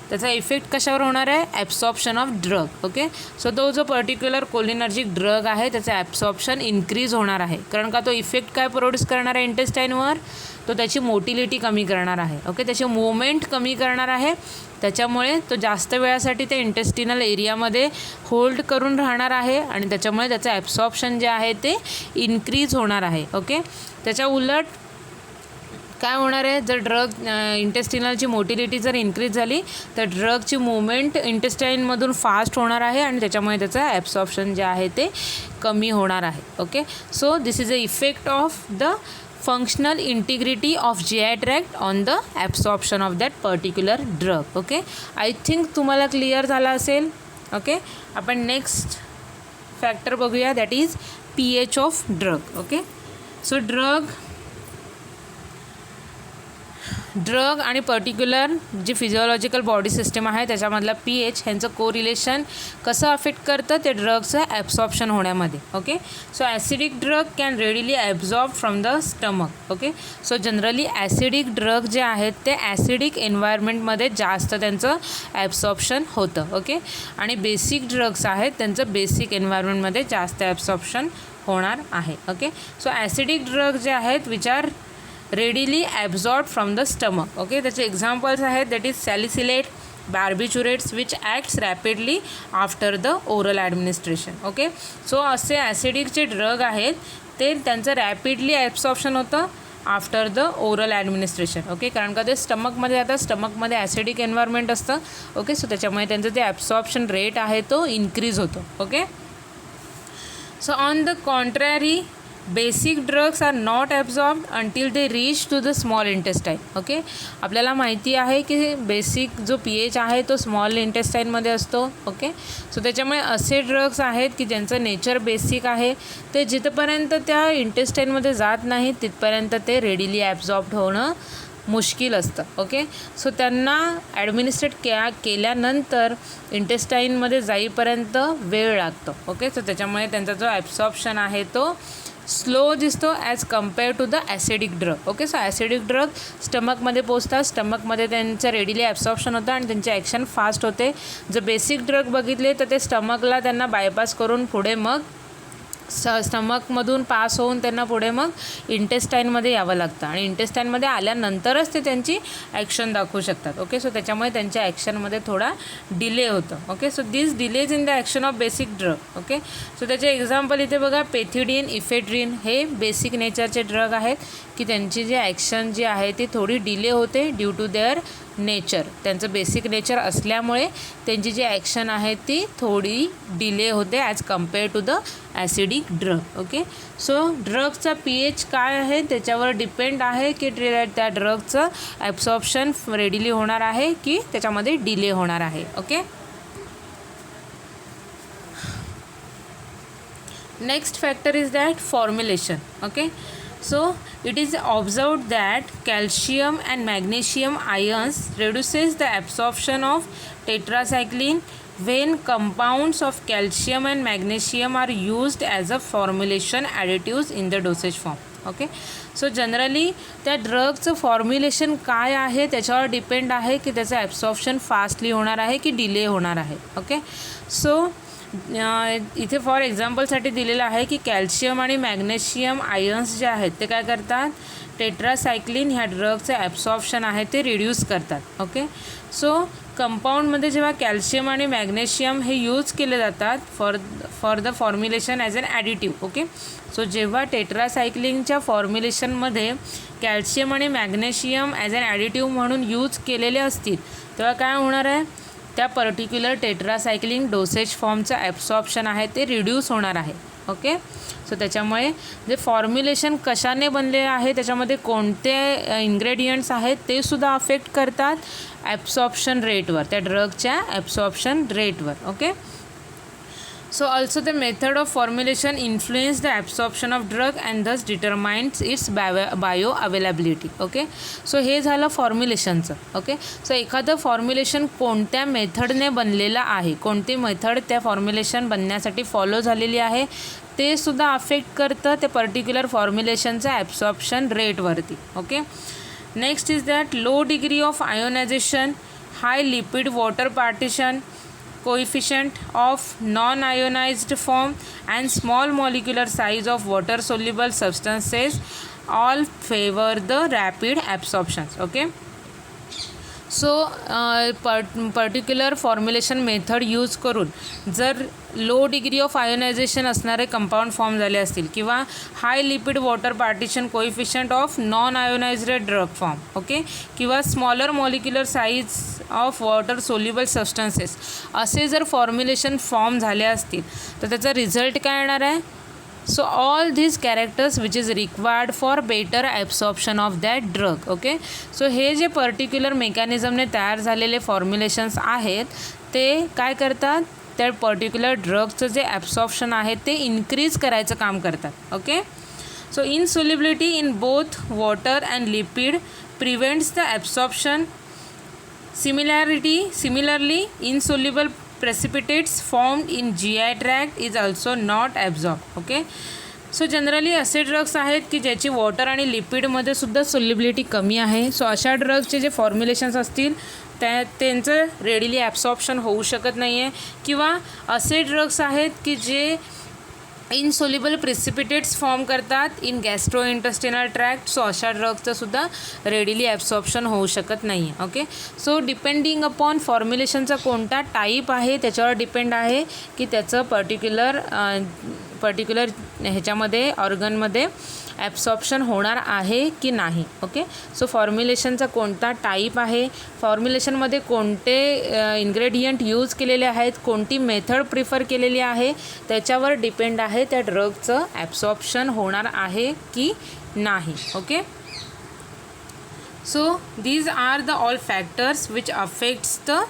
त्याचा इफेक्ट कशावर होणार आहे, absorption of drug. Okay, so तो जो पर्टिक्युलर कोलिनर्जिक ड्रग आहे त्याचं ॲब्सॉर्प्शन इन्क्रीज होणार आहे, कारण का तो इफेक्ट काय प्रोड्यूस करणार आहे इंटेस्टाईनवर, तो त्याची मोटिलिटी कमी करणार आहे. ओके, त्याची मुवमेंट कमी करणार आहे, त्याच्यामुळे तो जास्त वेळासाठी ते इंटेस्टिनल एरियामध्ये होल्ड करून राहणार आहे आणि त्याच्यामुळे त्याचं ॲब्सॉर्प्शन जे आहे ते इन्क्रीज होणार आहे. ओके, त्याच्या उलट काय होणार आहे, जर ड्रग इंटेस्टिनलची मोटिलिटी जर इन्क्रीज झाली तर ड्रगची मुवमेंट इंटेस्टाईनमधून फास्ट होणार आहे आणि त्याच्यामुळे त्याचं ॲब्सॉर्प्शन जे आहे ते कमी होणार आहे. Okay, so this is a effect of the functional integrity of GI tract on the absorption of that particular drug. Okay, I think तुम्हाला क्लिअर झाला असेल. ओके, आपण नेक्स्ट फॅक्टर बघूया, that is pH of drug. Okay, so drug आणि particular जी physiological body system आहे त्याच्यामधला pH ह्यांचं correlation कसं अफेक्ट करतं ते ड्रगचं ॲब्सॉर्प्शन होण्यामध्ये. Okay, so acidic drug can readily absorb from the stomach. Okay, so generally acidic drug जे आहेत ते ॲसिडिक एन्व्हायरमेंटमध्ये जास्त त्यांचं ॲब्सॉर्प्शन होतं. ओके, आणि बेसिक ड्रग्स आहेत त्यांचं बेसिक एन्व्हायरमेंटमध्ये जास्त ॲब्सॉर्प्शन होणार आहे. ओके, सो ॲसिडिक ड्रग जे आहेत which are readily absorb from the stomach. Okay, त्याचे एक्झाम्पल्स आहेत, that is salicylate, barbiturates which acts rapidly after the oral administration. Okay, so असे ॲसिडिकचे ड्रग आहेत ते त्यांचं रॅपिडली ॲब्सॉर्प्शन होतं after the oral administration. Okay, कारण का ते स्टमकमध्ये जातात, स्टमकमध्ये ॲसिडिक एन्व्हायरमेंट असतं. ओके, सो त्याच्यामुळे त्यांचं ते ॲब्सॉर्प्शन रेट आहे तो इन्क्रीज होतो. Okay, so on the contrary basic drugs R not absorbed until they reach to the small intestine. Okay, आपल्याला माहिती आहे की बेसिक जो pH आहे तो स्मॉल इंटेस्टाईनमध्ये असतो. ओके, सो त्याच्यामुळे असे ड्रग्स आहेत की ज्यांचं नेचर बेसिक आहे, ते जिथपर्यंत त्या इंटेस्टाईनमध्ये जात नाही तिथपर्यंत ते रेडिली ॲब्झॉर्ब्ड होणं मुश्किल असतं. ओके, सो त्यांना ॲडमिनिस्ट्रेट केल्यानंतर इंटेस्टाईनमध्ये जाईपर्यंत वेळ लागतो. ओके, सो त्याच्यामुळे त्यांचा जो ॲब्सॉर्प्शन आहे तो स्लो दिसतो as compare to the acidic drug. Okay, so acidic drug स्टमकमध्ये पोचतात, स्टमकमध्ये त्यांचं रेडिली ॲब्सॉर्प्शन होतं आणि त्यांचे ॲक्शन फास्ट होते. जर बेसिक ड्रग बघितले तर ते स्टमकला त्यांना बायपास करून पुढे मग स्टमकमधून पास होऊन त्यांना पुढे मग इंटेस्टाईनमध्ये यावं लागतं आणि इंटेस्टाईनमध्ये आल्यानंतरच ते त्यांची ॲक्शन दाखवू शकतात. ओके, सो त्याच्यामुळे त्यांच्या ॲक्शनमध्ये थोडा डिले होतं. Okay, so this delays in the action of basic drug. Okay, so त्याचे एक्झाम्पल इथे बघा, पेथिडिन, इफेड्रिन हे बेसिक नेचरचे ड्रग आहेत की त्यांची जी ॲक्शन जी आहे ती थोडी डिले होते ड्यू टू देअर नेचर. त्यांचं बेसिक नेचर असल्यामुळे त्यांची जी ॲक्शन आहे ती थोडी डिले होते as compare to the acidic drug. Okay, so ड्रगचा pH काय आहे त्याच्यावर डिपेंड आहे की त्या ड्रगचं ॲब्सॉर्प्शन रेडिली होणार आहे की त्याच्यामध्ये डिले होणार आहे. Okay, next factor is that formulation. Okay, so it is observed that calcium and magnesium ions reduces the absorption of tetracycline when compounds of calcium and magnesium are used as a formulation additives in the dosage form. Okay, so generally त्या ड्रगचं formulation काय आहे त्याच्यावर depend आहे की त्याचं absorption fastly होणार आहे की डिले होणार आहे. ओके, सो इथे फॉर एक्झाम्पलसाठी दिलेलं आहे की कॅल्शियम आणि मॅग्नेशियम आयन्स जे आहेत ते काय करतात, टेट्रासायक्लिन ह्या ड्रगचं ॲब्सॉर्प्शन आहे ते रिड्यूस करतात. ओके, सो कंपाऊंडमध्ये जेव्हा कॅल्शियम आणि मॅग्नेशियम हे यूज केले जातात for the formulation as an additive. Okay, so जेव्हा टेट्रासायक्लिनच्या फॉर्म्युलेशनमध्ये कॅल्शियम आणि मॅग्नेशियम ॲज अन ॲडिटिव्ह म्हणून यूज केलेले असतील तेव्हा काय होणार आहे, त्या पर्टिक्युलर टेट्रासायक्लिन डोसेज फॉर्मचं ॲब्सॉर्प्शन आहे ते रिड्यूस होणार आहे. ओके, सो त्याच्यामुळे जे फॉर्म्युलेशन कशाने बनले आहे त्याच्यामध्ये कोणते इन्ग्रेडियंट्स आहेत ते सुद्धा अफेक्ट करतात ॲब्सॉर्प्शन रेटवर, त्या ड्रगच्या ॲब्सॉर्प्शन रेटवर. Okay, so also the method of formulation influence the absorption of drug and thus determines its bioavailability. Okay, so हे झालं फॉर्म्युलेशनचं. ओके, सो एखादं फॉर्म्युलेशन कोणत्या मेथडने बनलेलं आहे, कोणती मेथड त्या फॉर्म्युलेशन बनण्यासाठी फॉलो झालेली आहे ते सुद्धा अफेक्ट करतं ते पर्टिक्युलर फॉर्म्युलेशनचं ॲब्सॉर्प्शन रेटवरती. Okay, next is that low degree of ionization, high lipid water partition, coefficient of non-ionized form and small molecular size of water soluble substances all favor the rapid absorptions. Okay, so particular formulation method use करून जर low degree of ionization असणारे compound form झाले असतील किंवा high lipid water partition coefficient of non ionized drug form, okay, किंवा smaller molecular size of water soluble substances असे जर formulation form झाले असतील तर त्याचा रिझल्ट काय येणार आहे. So all these characters which is required for better absorption of that drug. Okay, so हे जे पर्टिक्युलर मेकॅनिझमने तयार झालेले फॉर्म्युलेशन्स आहेत ते काय करतात, त्या पर्टिक्युलर ड्रगचं जे ॲब्सॉर्प्शन आहे ते इन्क्रीज करायचं काम करतात. Okay, so insolubility in both water and lipid prevents the absorption. Similarly, insoluble precipitates formed in GI tract is also not absorbed. Okay, so generally असे ड्रग्स आहेत की ज्याची वॉटर आणि लिपिडमध्ये सुद्धा सोल्युबिलिटी कमी आहे. सो अशा ड्रग्सचे जे फॉर्म्युलेशन्स असतील त्यांचं रेडिली ॲब्सॉर्प्शन होऊ शकत नाही आहे, किंवा असे ड्रग्स आहेत की जे इनसोल्युबल प्रेसिपिटेट्स फॉर्म करतात in gastro intestinal tract. So अशा ड्रग्सचं सुद्धा रेडिली ॲब्सॉर्प्शन होऊ शकत नाही आहे. ओके, सो डिपेंडिंग अपॉन फॉर्म्युलेशनचा कोणता टाईप आहे त्याच्यावर डिपेंड आहे की त्याचं पर्टिक्युलर पर्टिक्युलर ह्याच्यामध्ये ऑर्गनमध्ये ॲब्सॉर्प्शन होणार आहे की नाही. ओके, सो फॉर्म्युलेशनचा कोणता टाईप आहे, फॉर्म्युलेशनमध्ये कोणते इन्ग्रेडियंट यूज केलेले आहेत, कोणती मेथड प्रिफर केलेली आहे, त्याच्यावर डिपेंड आहे त्या ड्रगचं ॲब्सॉर्प्शन होणार आहे की नाही. Okay, so these are the all factors which affects the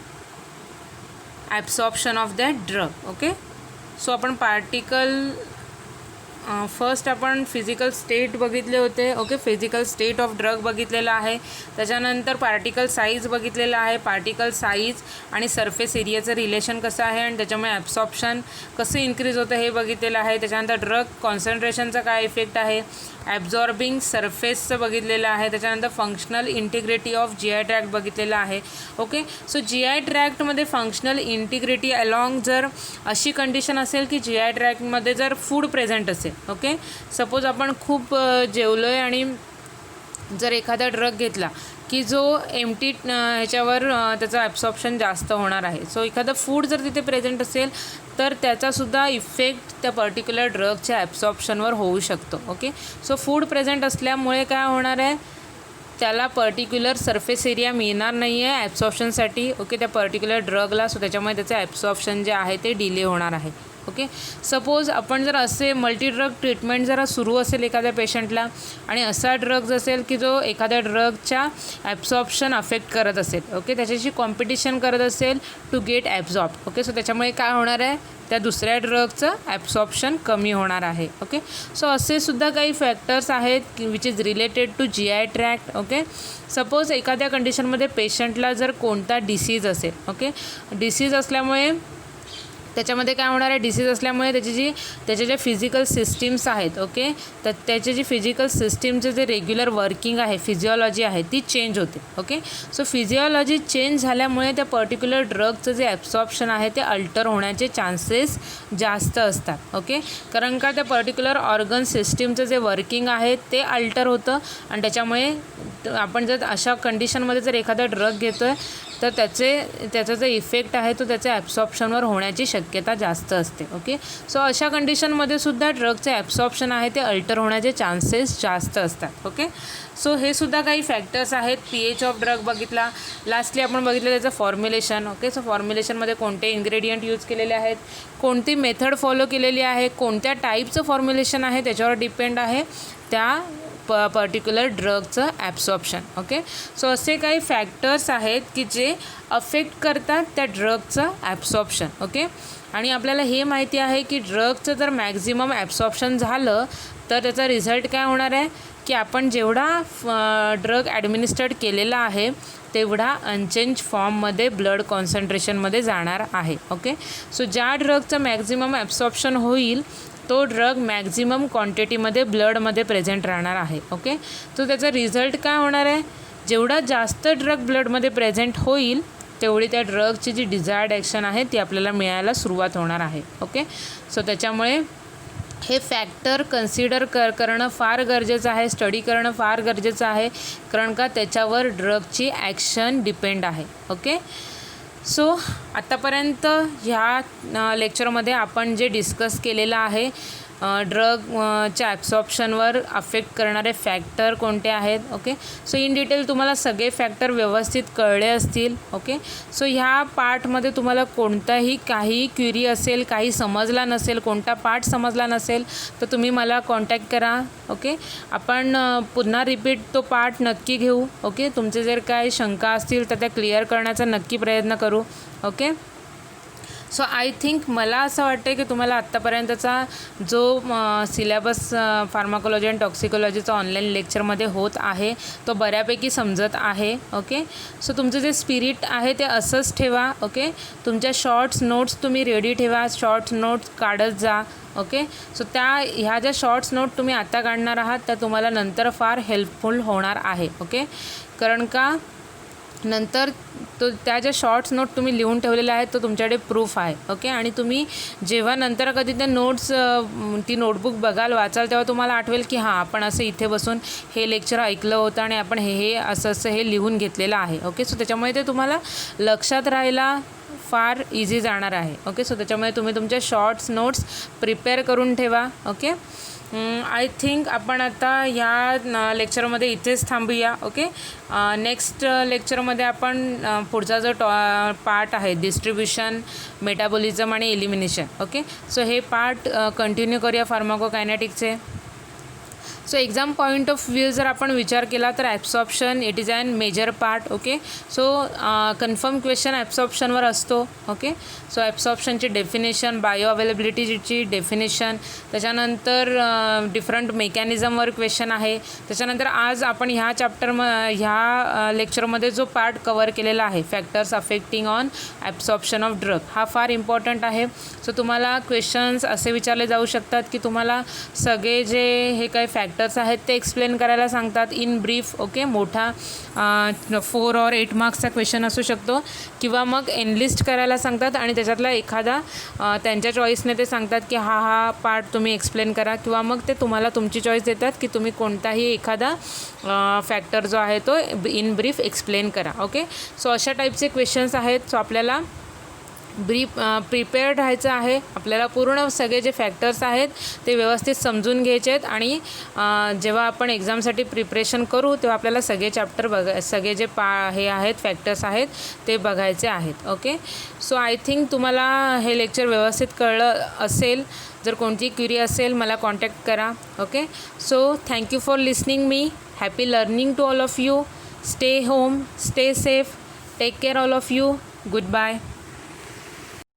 absorption of that drug. Okay, so आपण पार्टिकल फर्स्ट आपण फिजिकल स्टेट बघितले होते. Okay, physical state of drug बघितलेला आहे. त्याच्यानंतर पार्टिकल साईज बघितलेला आहे. पार्टिकल साईज आणि सरफेस एरियाचं रिलेशन कसं आहे आणि त्याच्यामुळे ॲब्सॉर्प्शन कसं इन्क्रीज होतं हे बघितलेलं आहे. त्याच्यानंतर ड्रग कॉन्सन्ट्रेशनचा काय इफेक्ट आहे, ॲब्झॉर्बिंग सरफेसचं बघितलेलं आहे. त्याच्यानंतर functional integrity of GI tract बघितलेलं आहे. ओके, सो GI ट्रॅक्टमध्ये फंक्शनल इंटिग्रिटी अलॉंग जर अशी कंडिशन असेल की GI ट्रॅक्टमध्ये जर फूड प्रेझेंट असेल. ओके, सपोज आपण खूप जेवलो आहे आणि जर एखादा ड्रग घेतला की जो एम्प्टी ह्याच्यावर त्याचं ॲब्सॉर्प्शन जास्त होणार आहे. सो एखादं फूड जर तिथे प्रेझेंट असेल तर त्याचासुद्धा इफेक्ट त्या पर्टिक्युलर ड्रगच्या ॲब्सॉर्प्शनवर होऊ शकतो. ओके, सो फूड प्रेझेंट असल्यामुळे काय होणार आहे, त्याला पर्टिक्युलर सरफेस एरिया मिळणार नाही आहे ॲब्सॉर्प्शनसाठी. ओके, त्या पर्टिक्युलर ड्रगला. सो त्याच्यामुळे त्याचं ॲब्सॉर्प्शन जे आहे ते डिले होणार आहे. ओके, सपोज आपण जर असे मल्टी ड्रग ट्रीटमेंट जरा सुरू असेल एखाद्या पेशंटला आणि असा ड्रग्ज असेल की जो एखाद्या ड्रगच्या ॲब्सॉर्प्शन अफेक्ट करत असेल. ओके, त्याच्याशी कॉम्पिटिशन करत असेल to get absorb. Okay, so त्याच्यामुळे काय होणार आहे, त्या दुसऱ्या ड्रगचं ॲब्सॉर्प्शन कमी होणार आहे. ओके, सो असे सुद्धा काही फॅक्टर्स आहेत which is related to GI tract. Okay, suppose एखाद्या कंडिशनमध्ये पेशंटला जर कोणता डिसीज असेल. ओके, डिसीज असल्यामुळे त्याच्यामध्ये काय होणार आहे, डिसीज असल्यामुळे त्याचे जे फिजिकल सिस्टीम्स आहेत. ओके, तर त्याचे जे फिजिकल सिस्टीमचे जे रेग्युलर वर्किंग आहे, फिजिओलॉजी आहे, ती चेंज होते. ओके, सो फिजिओलॉजी चेंज झाल्यामुळे त्या पर्टिक्युलर ड्रगचं जे ॲब्सॉर्प्शन आहे ते अल्टर होण्याचे चान्सेस जास्त असतात. ओके, कारण का त्या पर्टिक्युलर ऑर्गन सिस्टीमचं जे वर्किंग आहे ते अल्टर होतं आणि त्याच्यामुळे आपण जर अशा कंडिशनमध्ये जर एखादा ड्रग घेतो आहे तर त्याचा जो इफेक्ट आहे तो त्याच्या ॲब्सॉर्प्शनवर होण्याची शक्यता जास्त असते. ओके, सो अशा कंडिशनमध्ये सुद्धा ड्रगचे ॲब्सॉर्प्शन आहे ते अल्टर होण्याचे चान्सेस जास्त असतात. ओके, सो हे सुद्धा काही फॅक्टर्स आहेत. pH ऑफ ड्रग बघितला. लास्टली आपण बघितलं त्याचं फॉर्म्युलेशन. ओके, सो फॉर्म्युलेशनमध्ये कोणते इन्ग्रेडियंट यूज केलेले आहेत, कोणती मेथड फॉलो केलेली आहे, कोणत्या टाईपचं फॉर्म्युलेशन आहे त्याच्यावर डिपेंड आहे त्या पर्टिक्युलर ड्रगचं ॲब्सॉर्प्शन. ओके, सो असे काही फॅक्टर्स आहेत की जे अफेक्ट करतात त्या ड्रगचं ॲब्सॉर्प्शन. ओके, आणि आपल्याला हे माहिती आहे की ड्रगचं जर मॅक्झिमम ॲब्सॉर्प्शन झालं तर त्याचा रिझल्ट काय होणार आहे की आपण जेवढा ड्रग ॲडमिनिस्ट्रेट केलेला आहे तेवढा अनचेंज फॉर्ममध्ये ब्लड कॉन्सन्ट्रेशनमध्ये जाणार आहे. ओके, सो ज्या ड्रगचं मॅक्झिमम ॲब्सॉर्प्शन होईल तो ड्रग मॅक्झिमम क्वांटिटीमध्ये ब्लडमध्ये प्रेझेंट राहणार आहे. ओके, सो त्याचा रिझल्ट काय होणार आहे, जेवढा जास्त ड्रग ब्लडमध्ये प्रेझेंट होईल तेवढी त्या ड्रगची जी डिझायर्ड ॲक्शन आहे ती आपल्याला मिळायला सुरुवात होणार आहे. ओके, सो त्याच्यामुळे हे फॅक्टर कन्सिडर करणं फार गरजेचं आहे, स्टडी करणं फार गरजेचं आहे, कारण का त्याच्यावर ड्रगची ॲक्शन डिपेंड आहे. ओके, सो आत्तापर्यंत ह्या लेक्चरमध्ये आपण जे डिस्कस केलेलं आहे ड्रगच्या ॲब्सॉर्प्शनवर अफेक्ट करणारे फॅक्टर कोणते आहेत. ओके, सो इन डिटेल तुम्हाला सगळे फॅक्टर व्यवस्थित कळले असतील. ओके, सो ह्या पार्टमध्ये तुम्हाला काही क्वेरी असेल, काही समजला नसेल, कोणता पार्ट समजला नसेल तर तुम्ही मला कॉन्टॅक्ट करा. ओके, आपण पुन्हा रिपीट तो पार्ट नक्की घेऊ. ओके, तुमचे जर काही शंका असतील तर त्या क्लिअर करण्याचा नक्की प्रयत्न करू. ओके, सो आय थिंक मला असं वाटतं की तुम्हाला आत्तापर्यंतचा जो सिलेबस फार्माकोलॉजी आणि टॉक्सिकोलॉजीचा ऑनलाईन लेक्चरमध्ये होत आहे तो बऱ्यापैकी समजत आहे. ओके, सो तुमचं जे स्पिरिट आहे ते असंच ठेवा. ओके, तुमच्या शॉर्ट्स नोट्स तुम्ही रेडी ठेवा, शॉर्ट्स नोट्स काढत जा. ओके, सो ह्या ज्या शॉर्ट्स नोट तुम्ही आत्ता काढणार आहात त्या तुम्हाला नंतर फार हेल्पफुल होणार आहे. ओके, कारण का नंतर त्या ज्या शॉर्ट्स नोट तुम्ही लिहून ठेवलेल्या आहेत तो तुमच्याकडे प्रूफ आहे. ओके, आणि तुम्ही जेव्हा नंतर कधी ते नोट्स ती नोटबुक बघाल, वाचाल तेव्हा तुम्हाला आठवेल की हां आपण असं इथे बसून हे लेक्चर ऐकलं होतं आणि आपण हे असं हे लिहून घेतलेलं आहे. ओके, सो त्याच्यामुळे ते तुम्हाला लक्षात राहायला फार इझी जाणार आहे. ओके, सो त्याच्यामुळे तुम्ही तुमच्या शॉर्ट्स नोट्स प्रिपेअर करून ठेवा. ओके, आय थिंक आपण आता ह्या लेक्चरमध्ये इथेच थांबूया. ओके, नेक्स्ट लेक्चरमध्ये आपण पुढचा जो पार्ट आहे डिस्ट्रीब्युशन, मेटाबॉलिझम आणि एलिमिनेशन. ओके, सो हे पार्ट कंटिन्यू करूया फार्माकोकायनेटिक्सचे. So exam point of view जर आपण विचार केला तर absorption it is an major part. Okay, so confirm question ॲब्सॉर्प्शनवर असतो. ओके, सो ॲब्सॉर्प्शनची डेफिनेशन, बायो अवेलेबिलिटीची डेफिनेशन, त्याच्यानंतर डिफरंट मेकॅनिझमवर क्वेश्चन आहे. त्याच्यानंतर आज आपण ह्या लेक्चरमध्ये जो पार्ट कवर केलेला आहे factors affecting on absorption of drug, हा फार इम्पॉर्टंट आहे. सो तुम्हाला क्वेश्चन्स असे विचारले जाऊ शकतात की तुम्हाला सगळे जे हे काही फॅक्टर्स आहेत ते एक्सप्लेन करायला सांगतात इन ब्रीफ. ओके, मोठा 4 or 8 मार्क्सचा क्वेश्चन असू शकतो, किंवा मग एनलिस्ट करायला सांगतात आणि त्याच्यातला एखादा त्यांच्या चॉईसने ते सांगतात की हा पार्ट तुम्ही एक्सप्लेन करा, किंवा मग ते तुम्हाला तुमची चॉईस देतात की तुम्ही कोणताही एखादा फॅक्टर जो आहे तो इन ब्रीफ एक्सप्लेन करा. ओके, सो अशा टाईपचे क्वेश्चन्स आहेत. सो आपल्याला प्रिपेअर्ड राहायचं आहे. आपल्याला पूर्ण सगळे जे फॅक्टर्स आहेत ते व्यवस्थित समजून घ्यायचे आहेत, आणि जेव्हा आपण एक्झामसाठी प्रिपरेशन करू तेव्हा आपल्याला सगळे चॅप्टर सगळे जे हे आहेत फॅक्टर्स आहेत ते बघायचे आहेत. ओके, सो आय थिंक तुम्हाला हे लेक्चर व्यवस्थित कळलं असेल. जर कोणती क्वेरी असेल मला कॉन्टॅक्ट करा. Okay, so thank you for listening me. Happy learning to all of you. Stay home, stay safe, take care all of you. Good bye.